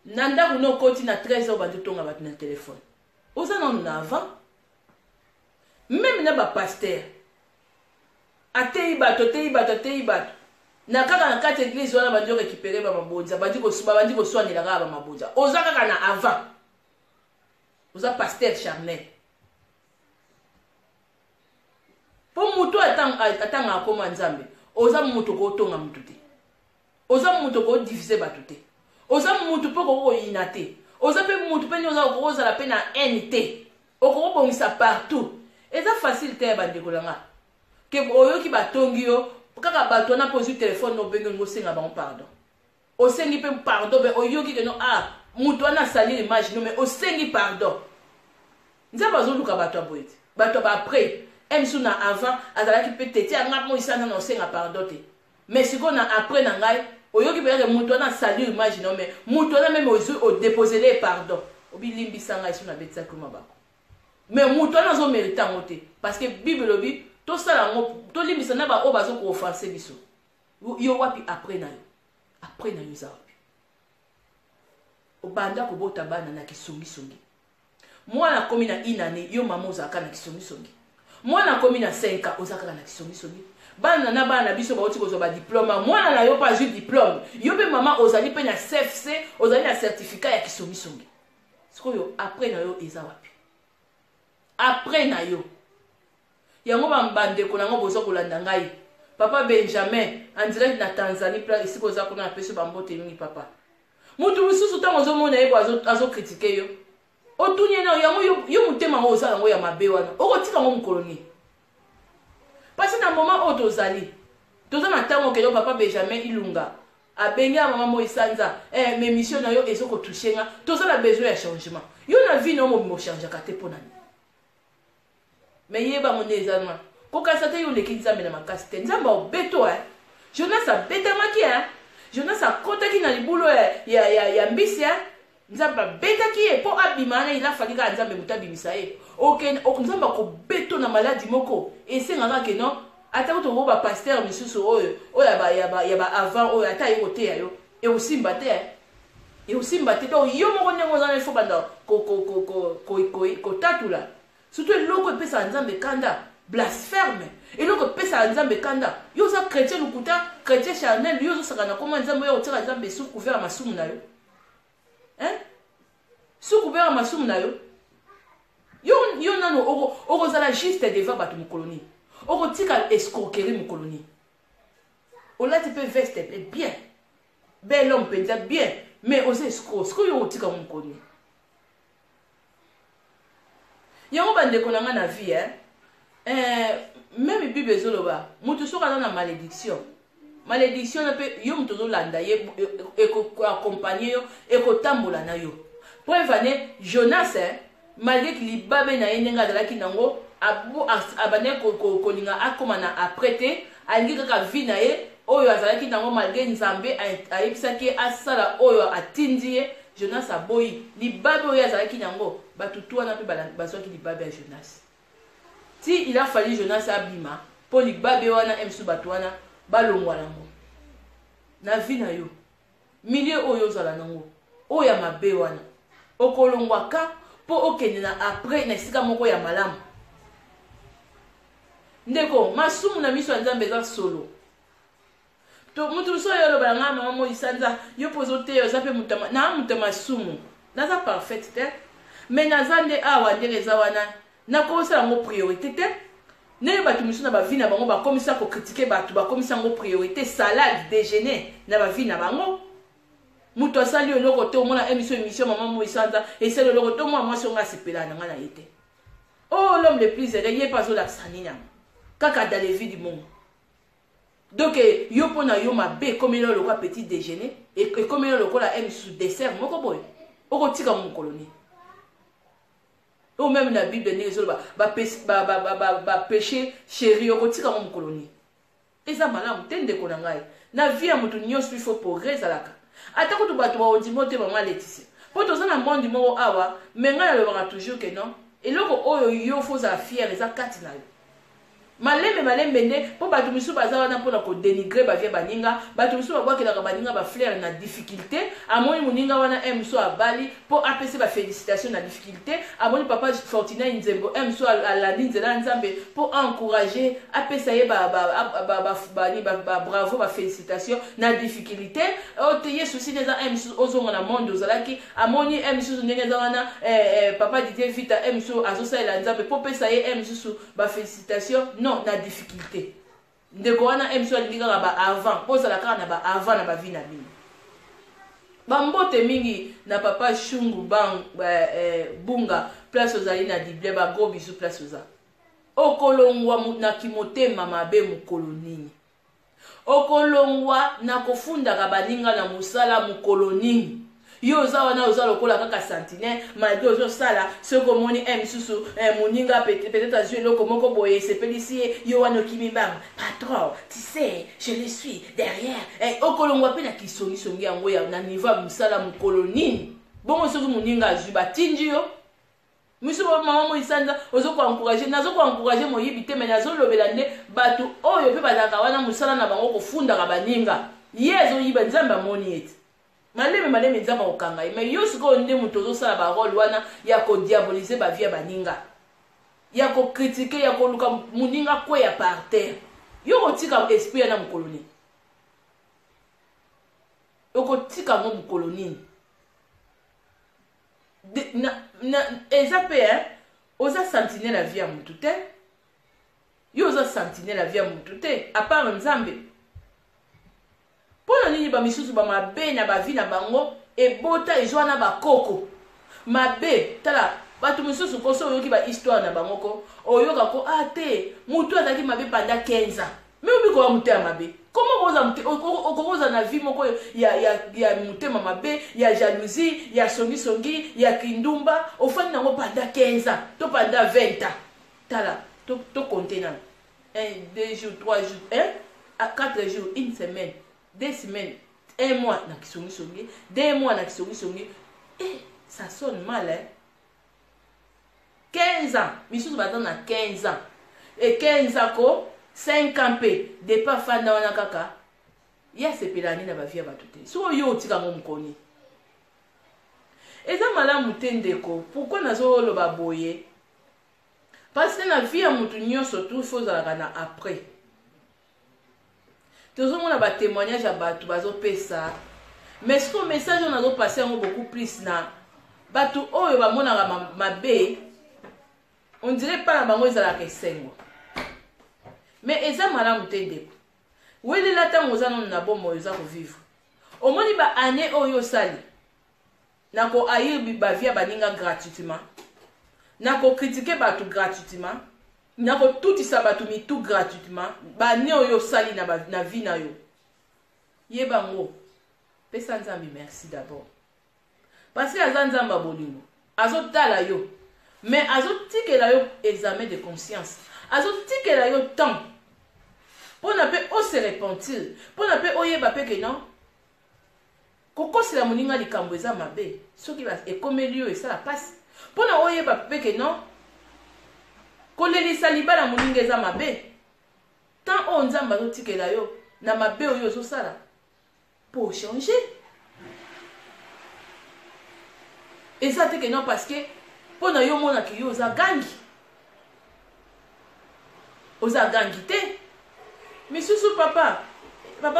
nanda kuno koti na 13h bantu tonga batu na téléphone oza non avant même na ba pasteur atei bato na kaka na kati église wana bantu récupérer ba mabonza bantu ko soigner ba mabonza oza kaka na avant oza pasteur charnel po mutu atanga akoma nzambe oza mutu ko tonga mutu te oza mutu ko diviser batu te oza mutu pe ko yina te oza pe mutu pe nyoza ko za la pe na NT oko bongisa partout eza facile te bandeko langa ke oyo ki batongi yo kaka bato na poser téléphone no bengo ngo senga ba pardon o sengi pe pardon be oyo ki ke no mutu ana sali image no mais o sengi pardon nzaba zo luka bato aboyete bato ba après emsu na avant azala ki pe tete anga mo isana no senga pardon te mais si qu'on a après na ngai oyoki be mutu na sali image no mais mutu na même o déposer les pardon obilimbi sanga isu na betsa kuma bako mais mutu na zo mériter ngote parce que bible lobi to sala ngo to limbisa na ba o bazo ko offenser biso yo wapi après na yo zawapi obanda ko bota bana na kisongi mwana komi na inane yo mama ozaka na kisongi mwana komi na 5 ans ozaka na kisongi bana na bana biso ba oti ko zo ba diplôme mwana na yo pas juste diplôme yo be mama ozali pe na CFC ozali na certificat ya kisongi siko yo après na yo ezawapi après na yo yango bambande ko nango bozo kolanda ngai papa Benjamin en direct na Tanzanie place ici boza ko na peso bambote mingi papa mutu mususu tango zo mona ebo azo critiquer yo otunye na yango yo mutema oza yango ya mabe wana okotika ngo mukoloni parce que na moment où tozali toza na tango ke yo papa Benjamin Ilunga abengi a mama Moisanza mes missions na yo ezoko touchenga toza na besoin ya changement yo na vie no mo changer kate ponani mais yeba monezama kokasa te yo leki nzambe na makasi te nzamba obeto Jonas a betamaki Jonas a kotaki na libulo ya mbisi nzamba betaki e po abimana ila falika nzambe mutabimisa e nzamba ko beto na maladi moko esengaka ke no ata ko ba pasteur misusu oyo ya ba avant oyo ata yote ya yo e usimba te to yo moko nyango za ifo banda ko tatula surtout eloko epesa nzambe kanda blasphème eloko epesa nzambe kanda yo za chrétien lukuta chrétien charnel yo zo sakana koma nzambe yo oteka nzambe sous couvert masumu na yo sous couvert masumu na yo yo nano okozala juste devant bato mukoloni okotika escroquerie mukoloni olati pe veste pe bien bel homme penza bien mais oza escroc siko yo otika mukoloni yango bandeko nanga na vie même bible ezoloba mutu soki aza na malédiction na pe yo mutu ozolanda ye ekoaccompagne yo ekotambola na yo preuve ane Jonas malgré libabe na ye ndenge azalaki nango abane kolinga akoma na après te alingi kaka vie na ye oyo azalaki nango malgré nzambe ayebisaki asala oyo atindi ye. Jonas aboyi libabe oyo azalaki nango bato tu wana mpe bazwaki libabe ya Jonas. Ti il a fallu Jonas abima po libabe wana emsu bato wana balongwa nango na vi na yo. Milieu oyo ozala nango oyo ya mabe wana okolongwaka po okende na après na esika moko ya malamu. Ndeko masumu na miso ya Nzambe eza solo. To mutu so yo lobala nga mama mo isanza yo pozo te yo zape mutama na mutama sumu. Naza parfait te. Mais nazande awa ndeleza wana na komisa ngo priorité te. Ne batu miso na ba vie na bango ba komisa ko critiquer batu ba komisa ngo priorité salade déjeuner na ba vie na bango. Mutu asali oloko te omona émission mama mo isanza et c'est le logo to moi so nga sipela na nga na yete. Oh l'homme le plus heureux yé pas zo la sanina. Kaka dans les vies du monde. Donc, yo pona yo mabe comme il a petit déjeuner et comme il a un sous dessert, moko boy. Oko tika mon colonie. Ou même la Bible n'est ba péché chéri oko tika mon colonie. Et ça malam tende konangai. Na vie a mutu nyos il faut progrès alaka. Atako tu bato ba ondimote mama Laetitia. Poto za na monde mo awa, menga le bara toujours que non. Et loko oyo yo faut za fier les a katina. Malembe ne po batu misu bazawa na pona ko dénigrer ba vie baninga batu misu ba bwakela ka baninga ba flair na difficulté amoni muninga wana emso abali po apese ba félicitations na difficulté amoni papa Fortuna Nzembo emso ala nzela nzambe po encourager apesa ye ba bravo ba félicitations na difficulté o te yesu sineza emso ozonga na monde ozalaki amoni emso ndengeza wana papa Didier Vita emso azosala nzambe po pesa ye emso ba félicitations non na difficulté ndeko wana emso alinga ba avant poza la kana ba avant na ba vie na bino bambote mingi na papa Shungu bang bunga place ozali na dible ba go bisu place oza okolongwa na kimotema mabe mukolonini okolongwa na kofunda ka baninga na musala mukolonini yo za wana oza lokola kaka sentinelle malgré ozo sala soko moni misusu moninga peut-être azue loko moko boye sepelisi yo wana kimibanga patron tu sais je le suis derrière okolongwa pe na kisongi songi yango ya na niveau musala mukolonini bongo soko moninga azue batinji yo misu mama mo isanza ozo ko encourager nazo ko encourager mo yibite mais nazo lobela nde batu oyo pe bazaka wana musala na bango kofunda ka baninga yezo yiba nzamba moni eti maleme nzamba okanga mais yo siko nde mutozo sala ba rôle wana ya ko diaboliser ba vie baninga ya ko critiquer ya ko luka muninga ko ya par terre yo ko tika esprit na mukoloni yo ko tika mo mukoloni na ezape oza sentinelle la vie ya mutu te yo oza sentinelle la vie ya mutu te à part nzambe. Pona nini ba misusu ba mabe na ba vie na bango ebota ezwana ba koko mabe tala batu misusu koso yoki ba histoire na bango ko oyoka ko ate mutu azaki mabe panda 15 ans mais obi ko mutu ya mabe comment oza mutu okoza na vie moko ya mutema mabe ya jalousie ya songi ya kindumba ofani nango panda 15 ans to panda 20 ans tala to compter na 1 2 jours 3 jours 4 jours une semaine 2 semaines, 1 mois na kisongi, 2 mois na kisongi, et ça sonne mal, hein. 15 ans, misusu bazan na 15 ans, et 15 ans, 5 ans, de pas fan na wana kaka, ya sepelani na ba vie ba tuté. So yo tika mo mkoni. Eza malamu tendeko, pourquoi nazo lo ba boye? Parce que la vie a mutu nyonso tout faut zalaka na après. Toujours on a ba témoignage à batu bazo pesa mais ce que message on a passé beaucoup plus na batu oyo ba mona mabe on dirait pas la bango ezala kesengo mais eza malamu tende wele la tango za non na bomo eza ko vivre au moni ba année oyo sali na ko ayibi ba via baninga gratuitement na ko critiquer batu gratuitement nako tout ça batu mi tout gratuitement ba ne oyo sali na vie na yo yeba ngo pesa nzambi merci d'abord parce que azanzamba bolingo azotala yo mais azotikela yo examen de conscience azotikela yo temps Pour ne pas se repentir. Pour ne pas oyeba pe que non. Koko c'est la moninga li kambweza mabe. Ce qui va et comme lieu et ça la passe. Pour ne oyeba pe que non. Koleli saliba la moninga za mabe. Tant on nzamba zo tikela yo na mabe oyo zo sala. Pour changer. Et ça c'est que non parce que pour na yo mona ki yo za gangi. Oza gangi te. Mais sous papa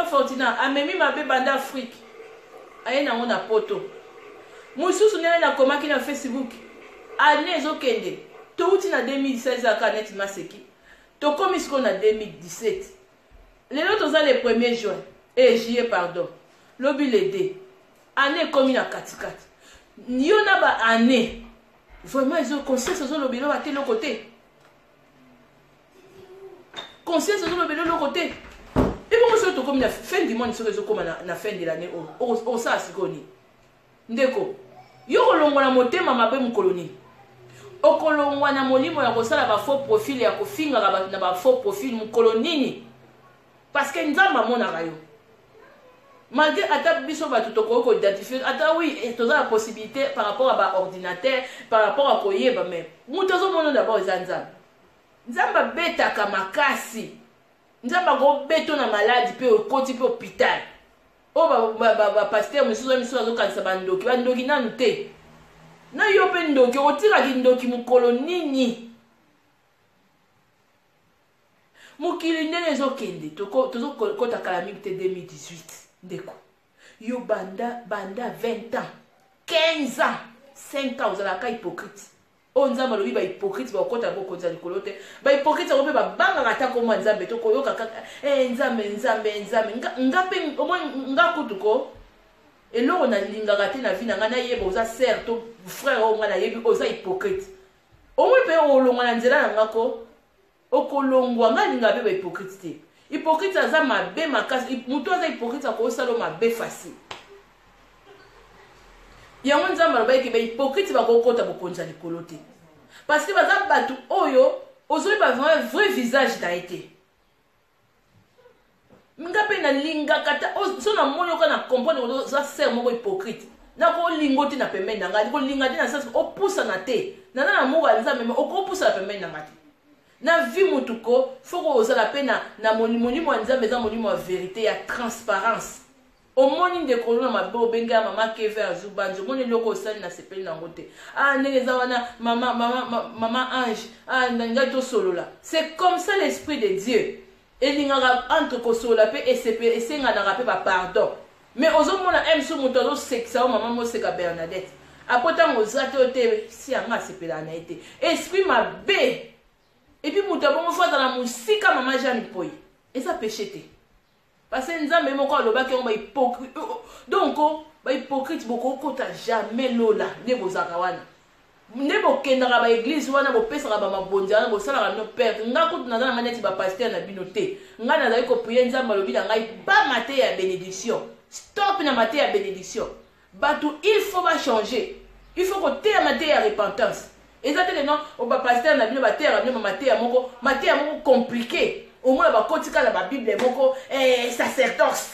Fortina a memi mabe banda Afrique. Aye na ngona poto. Mususu nene na komaki na Facebook. Ane zo kende. To uti na 2016 aka net maseki. To komi sko na 2017. Lelo toza le 1er juin. Juillet pardon. Lobi le de. Ane komi na katikati. Yo na ba ane. Vraiment ils ont conscience zo lobi lo ba te lo côté. Conscience zo lobi lo côté. Et pourquoi ce comme la fin du monde serait comme la fin de l'année au ça sikoni. Ndeko. Yo kolongwa na motema mabe mukoloni. Okolongwa na molimo ya kosala ba faux profil ya kofinga na ba faux profil mukolonini. Parce que nzamba mona rayo. Malgré ata biso ba tutoko ko identifier ata oui et toza la possibilité par rapport à ba ordinateur par rapport à koyeba mais mutozo mono d'abord nzamba. Nzamba beta kamakasi. Nzamba go beto na maladi pe okoti pe hôpital. O ba pasteur monsieur azo kanisa bandoki nanu te. Na yo pe ndoki otira ki ndoki mukolo nini. Mukili ndene zo kende tozo kota calamité 2018 ndeko. Yo banda 20 ans, 15 ans, 5 ans ozala ka hypocrite. O nzamba lobi ba hypocrite ba okota boko za likolo te. Ba hypocrite ko pe ba banga ngata ko mwa nzambe to koyoka nzambe ngape omwa ngakutuko eloko na lingaka te na vie na ngana yeba oza sœur to frère o ngana yebi oza hypocrite. Omwe pe olongwa na nzela na ngako okolongwa ngalinga be ba hypocrite te. Hypocrite aza mabe makasi mutu aza hypocrite ko salo mabe facile. Yango nzamba loba ke ba hypocrite ba kokota bokonza likolo te. Parce que baza batu oyo ozoi ba vrai visage da été. Ngape na linga kata so na moni ko na comprendre za ser moko hypocrite. Na ko lingoti na pembe na ngati ko lingati na sens opusa na te. Na mo ba nzambe me okopusa na pembe na ngati. Na vie mutuko foko ozala pe na monimo nzambe za monimo ya vérité ya transparence. Au moni de kolona mabo benga mama keve azubanjo moni loko osali na sepeli na ngote neza wana mama ange ndanga to solola. C'est comme ça l'esprit de Dieu. Et lingara entre ko solola pe et senga na rapé ba pardon. Mais ozo mona emso moto sexa mama mo seka Bernadette. Apota ngozate ote si anga sepela na été. Esprit mabe. Et puis moto bon fois dans la musika mama Jeanne Poy. Et ça péché te. Parce que nzambe moko alobaki on ba hypocrite. Donc ba hypocrite boko kota jamais lola ne bozaka wana. Ne bokendaka ba église wana bo pesaka ba mabonja na bo sala no père. Ngako tunazana ngane ti ba pasteur na binote. Ngana na ko prier nzambe lobi na ngai ba maté ya bénédiction. Stop na maté ya bénédiction. Batu il faut ba changer. Il faut que te maté ya repentance. Exactement non o ba pasteur na bino ba terre bino maté ya moko compliqué. Au moins, la Bible moko sacerdoce,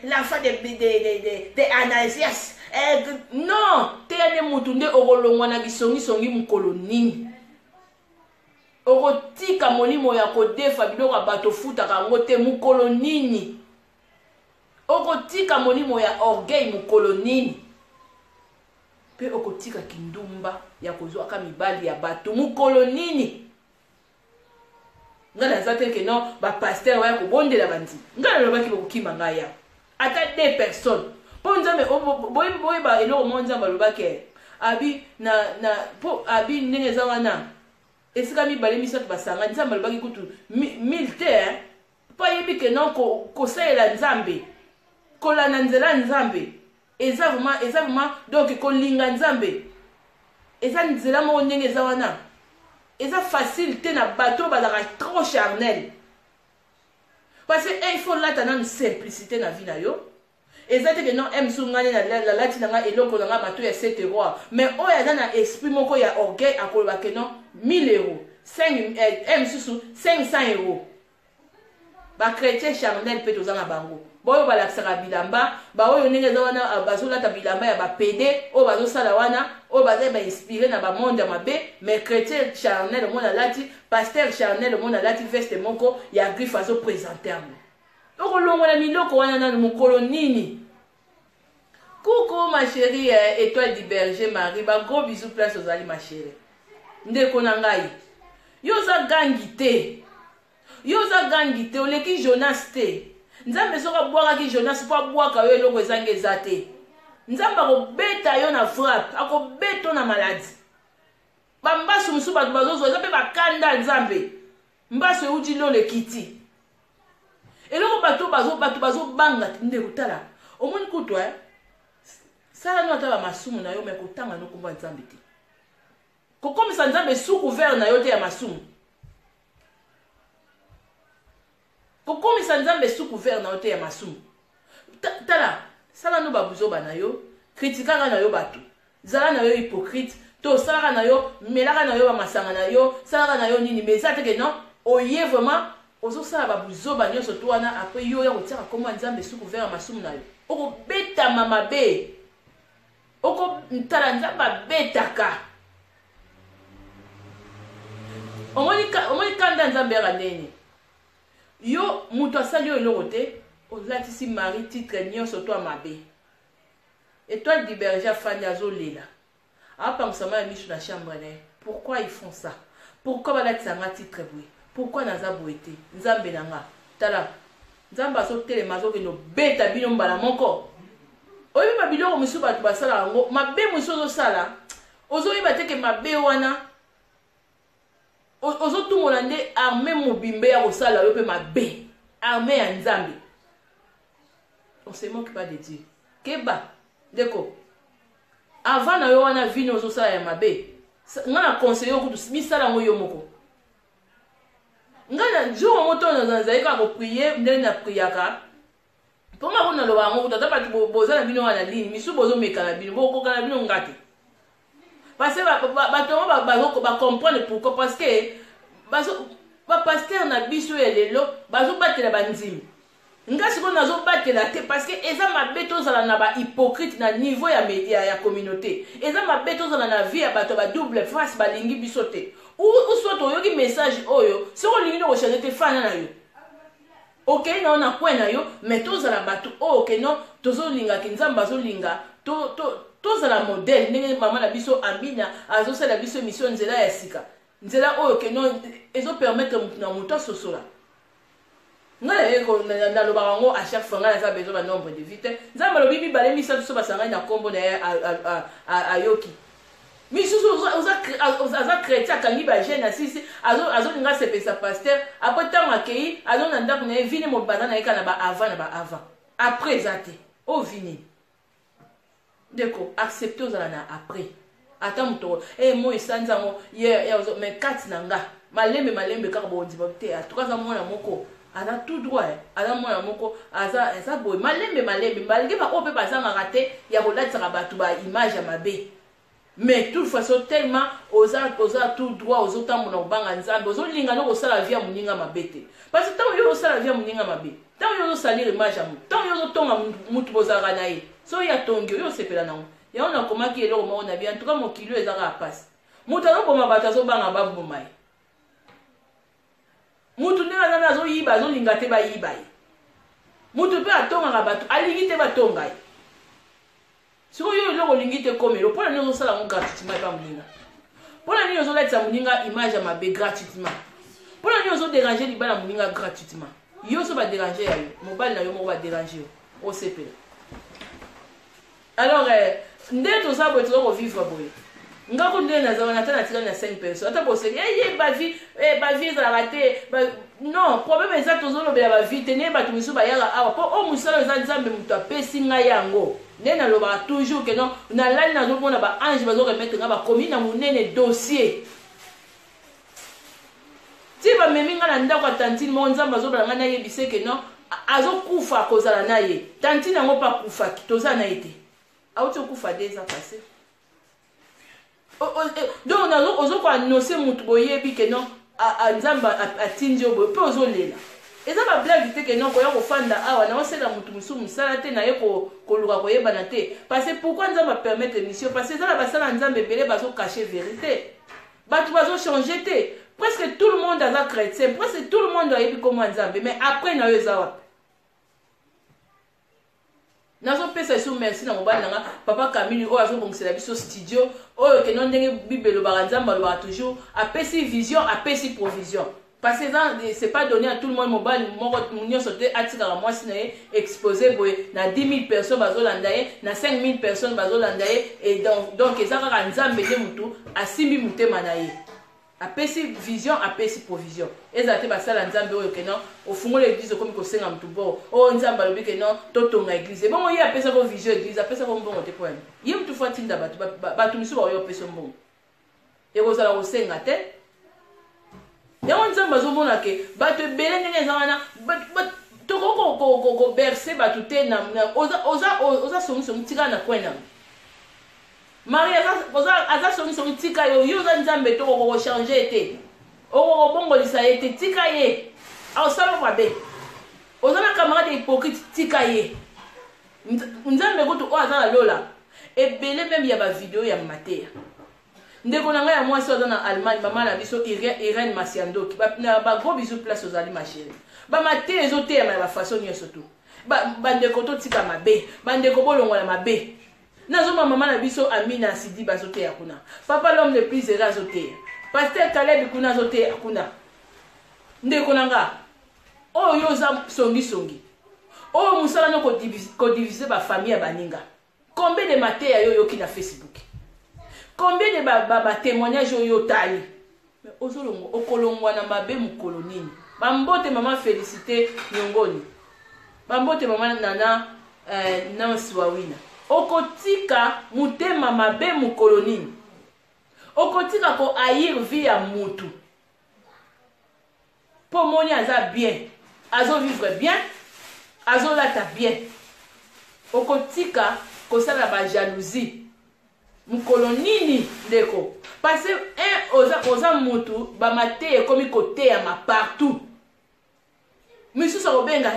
l'enfant de Anasias. Non, tene mutunde orolongwana gisongi mukoloni. Orotika molimo ya kodefa biloko bato futa kangote mukolonini. Orotika molimo ya orgueil mukolonini. Pe okotika kindumba ya kozwa kamibali ya bato mukolonini. Ngana zate ke non ba pasteur wa ko bondela bandi ngana loba ki bokima ngaya ata 2 personnes po nzambe boy ba elo mo nzamba loba ke abi na po abi ndenge za wana esika mi bale miso basanga nzamba loba ki kutu militaire pa yebi ke non ko saela nzambe ko la nzela nzambe eza vraiment donc ko linga nzambe eza nzela mo ndenge za wana. Et ça facilite na bateau bazaka trop charnel. Parce que il faut là une simplicité na vie na yo. Et ça que non aime sungane la latina nga eloko nga bateau ya 7 €. Mais o ya na esprit moko ya orgueil akoloba que non 1000 €. 5 aime susu 500 €. ba chrétien charnel pe tozanga bango boyo balakisaka bilamba baoyo ndenge eza wana bazolata bilamba ya bapede oyo bazosala wana oyo baza bainspire na bamonde ya mabe mais chrétien charnel omona alati paster charnel omona alati veste moko ya griffe azoprésente yango okolongola miloko wana nanu mokolo nini. Coucou ma chérie Étoile du Berger Marie, ba gros bisous place aux ali ma chérie. Ndeko na ngai. Yoza gangite. Yoza gangite oleki Jonas te. Nzambe soka boaka ki Jonas po boaka yo eloko ezange ezate. Nzamba ko beta yo na frappe, ako beto na maladie. Ba mbasu musu batu bazozo eza pe bakanda nzambe. Mbasu euti lo le kiti. Eloko batu bazo banga ndeko tala. Omoni kutwa sala no ataba masumu na yo me kotanga no kumba nzambe te. Kokomisa nzambe sous couvert na yo te ya masumu. Kokomisa nzambe sous couvert na yo te ya masumu. Tala, sala no babuzoba na yo, kritikaka na yo batu. Zala na yo hypocrite, to salaka na yo, melaka na yo ba masanga na yo, salaka na yo nini, mais ça te que non, oye vraiment ozo sala babuzoba nyonso to wana après yo ya kotiaka komba nzambe sous couvert ya masumu na yo. Oko beta mama be. Oko ntala nzamba betaka. Omoni kanda nzambe ya nene. Yo mutu asali yo eloko te, olatisi mari titre nyonso to mabe. Étoile du Berger fandi azolela. Apangusama ya misu na chambre ne. Pourquoi ils font ça? Pourquoi balatisa nga titre boye? Pourquoi naza boye te? Nzambe na nga. Tala. Nzambe azotelema azokende beta bino mbala moko. Oyiba biloko musu batu basala ngo mabe musu ozosala ozoyiba teke mabe wana ozotungola nde armée mobimbe ya kosala yo pe mabe armée ya nzambe. On se moque pas de Dieu. Keba deko avant na yo wana vino ozosala ya mabe ngana conseiller ko bisala ngo yo moko ngana jour moto na zanzaika ko prier ndene na priaka. Pour moi, on a le bango, on a pas de besoin de bino à la ligne, mais sous besoin de mécanabino, beaucoup de bino ngati. Parce que va comprendre pourquoi, parce que va pasteur na biso elelo, bazo battre la banzim. Ngasi ko nazo battre la te parce que eza mabeto za na ba hypocrite na niveau ya média ya communauté. Eza mabeto za na vie ya bato ba double face ba lingi biso te. Ou soit oyoki message oyo, si on lingi no changer te fana na yo. Ok, non, on a point na yo, mais tous à la bateau, ok, non, tous au linga, kinzamba zo linga, tous à la modèle, n'est maman la biso amina, azo sa la biso mission nzela ya sika. Nzela ok, non, ils ont permettre na muto sosola. Ngala yeko na lo barango à chaque fois ngala za besoin ba nombre de vite. Nzamba lo bibi balé misa so basanga na kombo na a yoki. Mais si vous avez chrétien kangi ba jeune assisi azo linga se pesa pasteur après tant accueilli azo nanda kuna vini mo bazana eka na ba avant après zate o vini deko accepter aux na après attends muto moi isanza mo ya mais kat nanga malembe ka bo ndibate atukaza mwana moko ana tout droit ana mwana moko aza boy malembe balge ba ope bazanga raté ya kolatsa batu ba image ya mabe. Mais toute façon tellement oza tout droit aux autres mon obanga nzambe ozo linga no kosala via muninga mabete parce que tant yo osala via muninga mabe tant yo salir image amu tant yo tonga mutu bozara na ye so ya tongi yo sepela nango ya on a komaki eloko mo na bien en tout cas mon kilo ezaka passe mutu no boma batazo banga babu mai mutu ndena nana zo yiba zo linga te ba yiba mutu pe atonga nga batu alingi te batonga ye. Si vous avez le lingite comme le pour nous ça la gratuitement pas muninga. Pour nous on laisse muninga image à ma bé gratuitement. Pour nous on déranger li bala muninga gratuitement. Yo so va déranger yo. Mobile na yo mo va déranger au CP. Alors ndeto ça bo toko vivre boy. Ngako ndé na za na tana tika na 5 personnes. Ata bo se ba vie za raté non problème exact ozo be ba vie tenir ba tumisu ba yala awa po o musala za nzambe mutu apesi nga yango. Nena lo ba toujours que non na lali na zo mona ba ange ba zo remettre nga ba komi na munene dossier. Ti ba memi nga na ndako tantine mo nzamba zo ba nga na yebise que non azo kufa kozala na ye. Tantine ngo pa kufa kitoza na ete. Auti kufa des ans passés. Donc on a ozo ko annoncer mutu boyebi que non a nzamba atinjo bo pe ozo lela. eza ba blague te ke non ko ya ko fanda awa na osela mutu musu musala te na ye ko luka ko yebana te parce que pourquoi nzamba permettre émission parce que eza la basala nzambe belé bazo cacher vérité batu bazo changer te presque tout le monde a chrétien presque tout le monde a yebi comme nzambe mais après na yo eza wapi nazo pesa iso merci na mobali nanga papa Camille o azo bongsela biso studio oyo ke non ndenge bibelo ba nzamba lo ba toujours apesi vision apesi provision. Parce que c'est pas donné à tout le monde mobile mon sauté atika moi sinaye exposé na 10 000 personnes bazolandaye na 5 000 personnes bazolandaye et donc ezaka nzambe te mutu asimbi mutema na ye apesi vision apesi provision ezate basala nzambe oyo ke non ofungola l'église comme ko senga mutu bo o nzamba lobi ke non totonga église bon ye apesa ko vision église apesa ko mbongo te point ye mutu fa tinda batu misu ba yo pesa mbongo e ko sala ko senga te yango nzambe azomona ke bato ebele ndenge eza wana toko berse bato te oza songisongi tika na kwena marie aza songisongi tika yo yo oza nzambe to kokochange te okokobongolisa ye te tika ye aosala mabe oza na camarade hypocrite tika ye nzambe kutu oyo aza na lola ebele meme ya bavideo ya mateya ndeko na ngai ya mwasi oza na Allemagne mama na biso Irene Masiandoki ba gros bisous place ozali ma chérie ba mate ezoteya na ba façon nyonso tu ba ndeko to tika mabe ba ndeko bolongola mabe nazo mama na biso Amina Sidi bazoteya kuna papa l'homme le plus heureux azoteya pasteur Caleb kuna azoteya kuna ndeko na nga oyo yoza songi oyo musala no ko diviser ba famille ya baninga combien de mateya yo yoki na Facebook combien de témoignages yo tali mais ozolongo okolongwa na mabe mukolo nini bambote mama Félicité Nyongoni bambote mama Nana Nancy Wawina okotika mutema mabe mukolo nini okotika ko aïr vie ya mutu po moni aza bien azo vivre bien azo lata bien okotika ko sala ba jalousie mukolo nini ndeko parce que oza mutu ba mate komi côté ya ma partout misusu obenga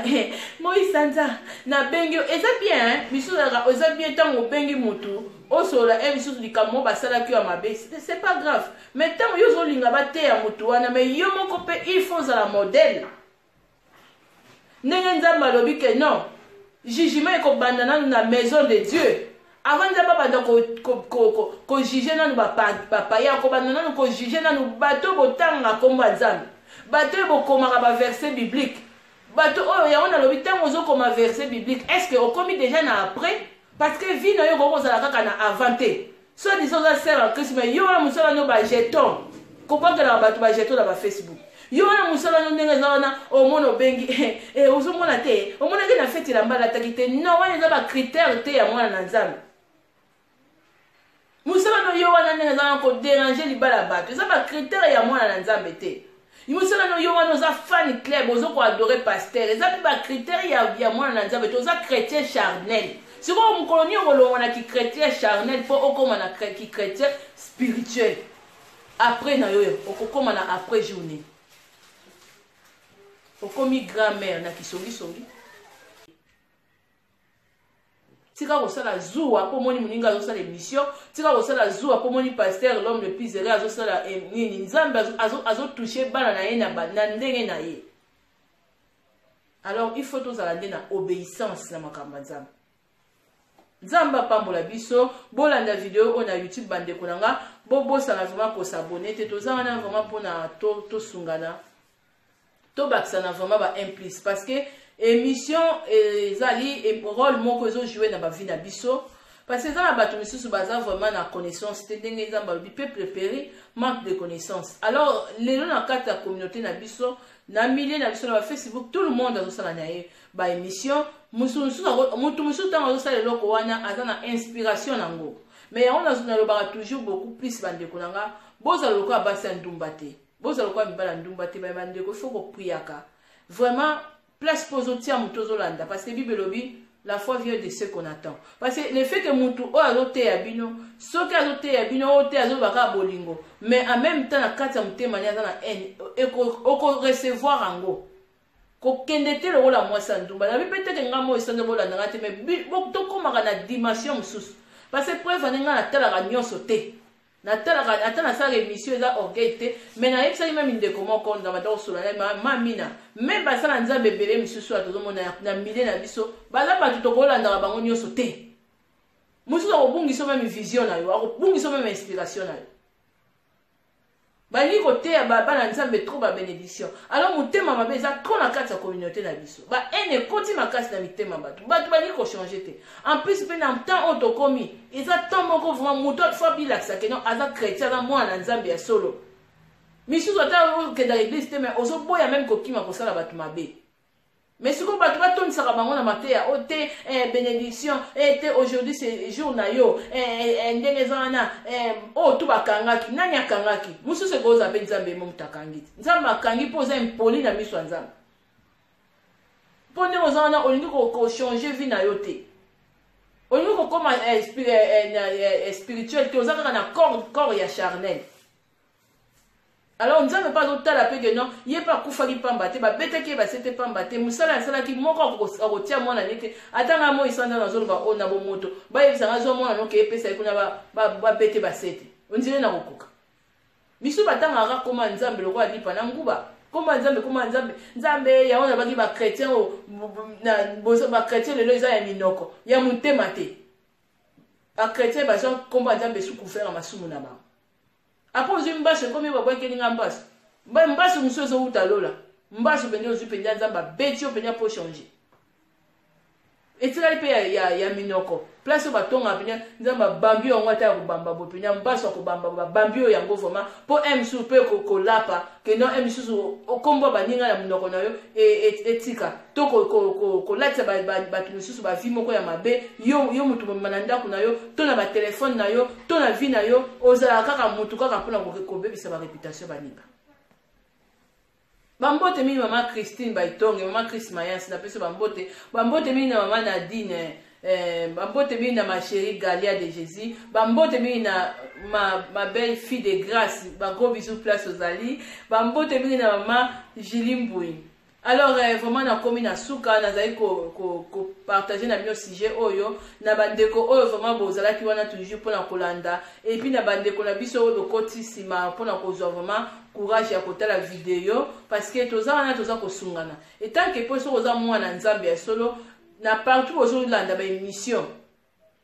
Moïse Nza na bengi eza bien misusu oza bien tant obengi mutu osola misusu likamo basala ki ya mabe c'est pas grave mais tant yo zo linga ba te ya mutu wana mais yo moko pe il faut za la modèle ndenge nzamba lobi ke non jugement ko bandana na maison de Dieu. Avant de ko juger nanu papa ya ko bana nanu ko juger nanu bato botanga komba nzambe bato bokomaka ba verset biblique bato oyo ya ona lobi tango zo koma verset biblique est-ce que okomi déjà na après parce que vie na yo ko zala kaka na avanté soit disons ça sert en Christ mais yo na musala no ba jeton ko kwakela bato ba jeton na ba Facebook yo na musala no ndenge za wana o mono bengi ozo mona te o mona ke na feti la mbala takite non wana za ba critère te ya mwana na nzambe musala no yo wana ndenge za ko déranger libala bato eza ba critère ya mwana na nzambe te musala no yo wana za fan club ozo ko adorer pasteur eza ba critère ya mwana na nzambe te oza chrétien charnel siko mukoloni ngolongo na ki chrétien charnel po okoma na ki chrétien spirituel après na yo okokoma na après journée okomi grand-mère na kisongi tika kosala zuwa po moni muninga azosala émission tika kosala zuwa po moni pasteur l'homme le plus heureux azosala nini nzambe azotouche bana na ye na ndenge na ye alors il faut tozala nde na obéissance na makambo nzambe nzambe apambola biso bolanda video oyo na YouTube bandeko na nga bobosana vraiment kosabone te toza wana vraiment mpona tosungana tobakisana vraiment ba implice parce que émission ezali rôle moko ezojouer na bavi na biso parce que eza na bato misusu baza vraiment na connaissance te ndenge eza balobi peuple péri manque de connaissance alors lelo na kati ya communauté na biso na milieu na biso na Facebook tout le monde azosala na ye ba émission mutu mosusu ntango azosala eloko wana aza na inspiration nango mais yango nalobaka toujours beaucoup plus bandeko na nga bozala lokola basi ya ndumba te bozala lokola mibala ndumba te bandeko il faut kopriaka vraiment place pozotia mutu ozolanda parce que Bible lobi la foi vient de ce qu'on attend parce que le fait que mutu oyo azoteya bino soki azoteya bino oyo te azobaka bolingo mais en même temps na kati ya motema ni aza na haine oko recevoir yango ko kende te lokola mwasi ya ndumba na bipete ke nga mo esanza bolandanga te mais tokomaka na dimension mosusu parce que preuve ane nga natalaka nyonso te natalaka ata nasala émission eza orgueil te mais nayebisaki meme ndeko moko nzambe ata kosola na mamina meme basala nzambe ebele misusu ya tozomona na milie na biso baza bato tokolandaka bango nyonso te mosusu akobungisa meme vision na yo akobungisa meme inspiration na yo balingi koteya bana nzambe trop babénédiction alors motema mabe eza trop na kati ya communauté na biso baene ekoti makasi na mitema bato balingi kochange te en plus mpe na temps oyo tokomi eza temps moko vraiment moto fo abilakisake non aza chrétien aza mwana nzambe ya solo misusu ata okenda église te mais ozoboya meme kokima kosala bato mabe mais sikoyo bato batondisaka bango na mateya o te bénédiction te aujourd'hui c'est jour na yo ndenge eza wana oyo tu bakangaki nani akangaki mosusu ekoyoza mpe nzambe emo moto akangi te nzambe akangi mpo oza impoli na miso ya nzambe mpo ndenge oza wana olingi kochange vie na yo te olingi kokoma spirituel te oza kaka na corps ya charnel alors nzambe pas otala pe que non ye pa kufaki pamba te babetaki ye basete pamba te mosala asalaki moko akotia mwana ne te atanga mo isanda na zoloba o na bomoto bayebisanga zo mwana noke epesaki kuna babete basete ondire na kokoka biso batangaka koma nzambe lokola lipa na nguba koma nzambe yango na baki bachrétien bachrétien lelo eza ya minoko ya motema te bachrétien baza komba nzambe sukufera masumu na bango apo ozwi mbaso ekomi babwakeli nga mbaso mbaso mosusu ezowuta lola mbaso mpenza ozwi mpenza nzambe abeti yo mpenza mpo changer etikali mpe ya minoko place oyo batongaka mpenza nzambe abambi yango ata ya kobamba bo mpenza mbaso akobamba babambi oyo yango vraimen mpo mosusu mpe kolapa keno mosusu okombo baninga na minoko na yo etika to kolatisa bato mosusu bavi moko ya mabe yo motu bomema na ndako na yo to na batelefone na yo to na vi na yo ozalaka kaka motu kaka mpona kobebisa bareputation baninga bambote mingi mama Christine Baitonge mama Chris Mayas na peso bambote mingi na mama Nadine bambote mingi na ma chérie Galia de Jésus bambote mingi na ma belle fille de grâce ba gros bisous place aux Ali bambote mingi na mama Julie Mbouy. Alors vraiment na komi na suka nazali ko partager na bio sujet oyo na bandeko oyo vraiment bozalaki wana toujours pona kolanda et puis na bandeko na biso oyo lokoti sima pona kozwa vraiment courage ya kotala vidéo parce que toza wana toza kosungana et tant que poso koza mwana nzambe ya solo na partout ozolanda ba émission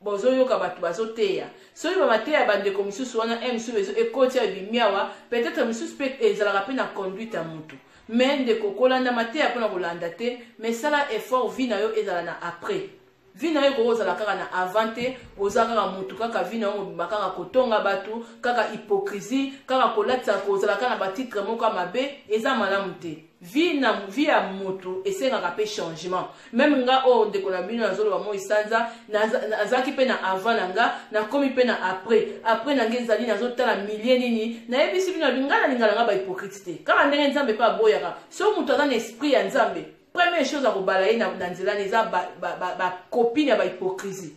bozoyoka bato bazoteya soki bamateya bandeko misusu wana misusu ekoti ya bimiawa peut-être misusu pe ezalaka pe na conduite ya mutu mais ndeko kolanda mateya mpona kolanda te mais sala effort vi na yo ezala na après vi na yo kozala kaka na avant te oza kaka mutu kaka vi na yo mobimba kaka kotonga bato kaka hypocrisie kaka kolatisa kozala kaka na batitre moko ya mabe eza malamu te vi ya mutu esengaka mpe changement même nga oyo ndeko na bino nazoloba mo esanza nazalaki mpe na avant na nga nakomi mpe na après na nge ezali nazotala milie nini nayebisi bino nga nalingana nga bahypocrite te kaka ndenge nzambe mpe aboyaka so mutu aza na esprit ya nzambe première chose à kobala ye na nzela neza bakopine ya bahypocrisie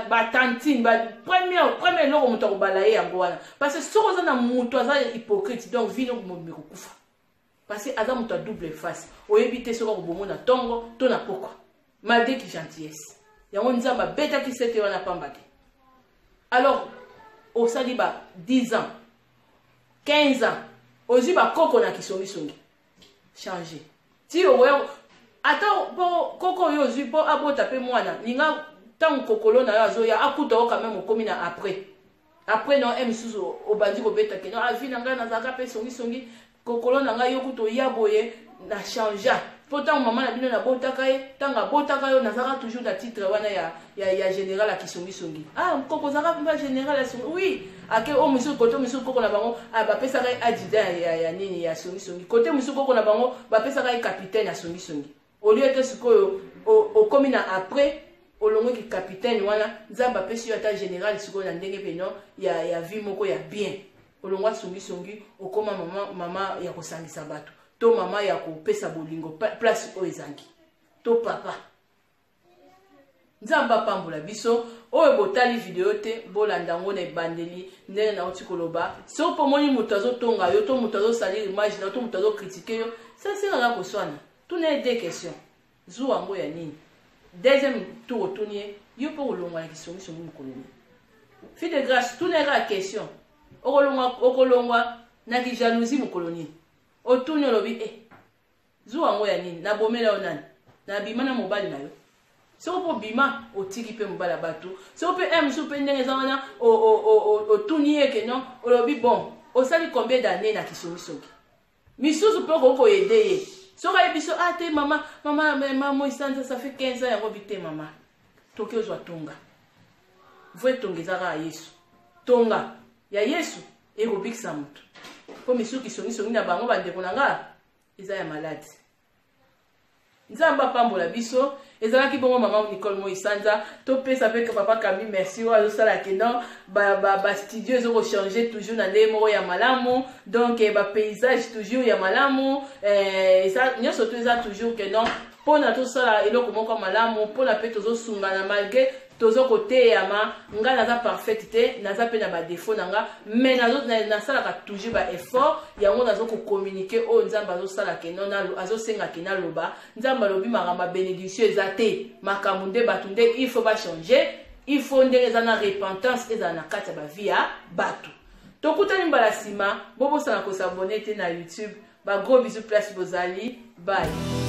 batantine premier eloko moto akobala ye yango wana parce que soki oza na moto aza hypocrite donc vino mobimi kokufa parce que aza moto a double face oyebi te soki akobomona ntongo to na pokwa malgré ki gentillesse yango nzambe abetaki sete wana pamba te alors osali ba 10 ans 15 ans ozwi bakoko na kisongisongi changer ti oyo ata koko oyo ozwi mpo abota mpe mwana ninga ntango kokolo na yo azoya akuta o quand même okomi na après non misusu obandi kobetaki no avi na ngai nazalaka mpe songisongi kokolo na ngai yo kuta oya boye na changea mpo ntango mama na bino nabotaka ye ntango abotaka yo nazalaka toujours na titre wana ya général ya kisongisongi koko ozalaka mpe général ya songi oui ake o misusu kote misusu koko na bango bapesaka ye adjudant ya nini ya songisongi kote misusu koko na bango bapesaka ye capitaine ya songisongi olie ete sikoyo okomi na après olongoki capitaine wana nzambe apesi yo ata général sikoyo na ndenge peno ya vie moko ya bien olongwa songisongi okoma mama ya kosangisa bato to mama ya kopesa bolingo place oyo ezangi to papa nzambe apambola biso oyo botali video te bolanda ngo na ebandeli ndenge nauti koloba soki pomoni moto azotonga yo to moto azosalir image na yo to moto azokritike yo Ça c'est la koswana. Tout n'est deux questions. Zou ango ya nini. Deuxième tour tournier, yo pour longa la question sur mon colonie. Fille de grâce, tout n'est pas question. Okolongwa na ki jalousie mon colonie. O tourne lobi zou ango ya nini. Na bomela onani. Na bima na mobali na yo. So po bima o tiki pe mobala batu. So pe sou pe ndenge zana o tournier que non, o lobi bon. O sali combien d'années na ki soki. Misusu pe ko aider. So ka biso te maman ça fait 15 ans ya robité maman. Toki ozwa tonga. Vwe tongezaka Yesu. Tonga ya Yesu ekobikisa mutu. Po misuki songi na bango bandeko nanga eza ya malade. Nzamba pambola biso ezalaki bongo maman Nicole Moisanza to pesa pe papa Camille merci wa sala keno ba studio ezoko changer toujours na ndemo ya malamu donc ba paysage toujours ya malamu ça nyoso to eza toujours que non pona to sala eloko moko malamu pona pe tozo sungana malgré tozo côté yama nga naza parfaite te naza pe na ba défaut nanga mais na sala ka toujours ba effort yango nazo ko communiquer o nzamba zo sala keno na azo senga kena loba nzamba lobi makamba bénédiction ezate makamunde batunde il faut ba changer il faut ndeza na repentance eza na kati ba via batu tokutani mbala sima bobo sana ko s'abonner te na YouTube ba gros bisous place bozali bye.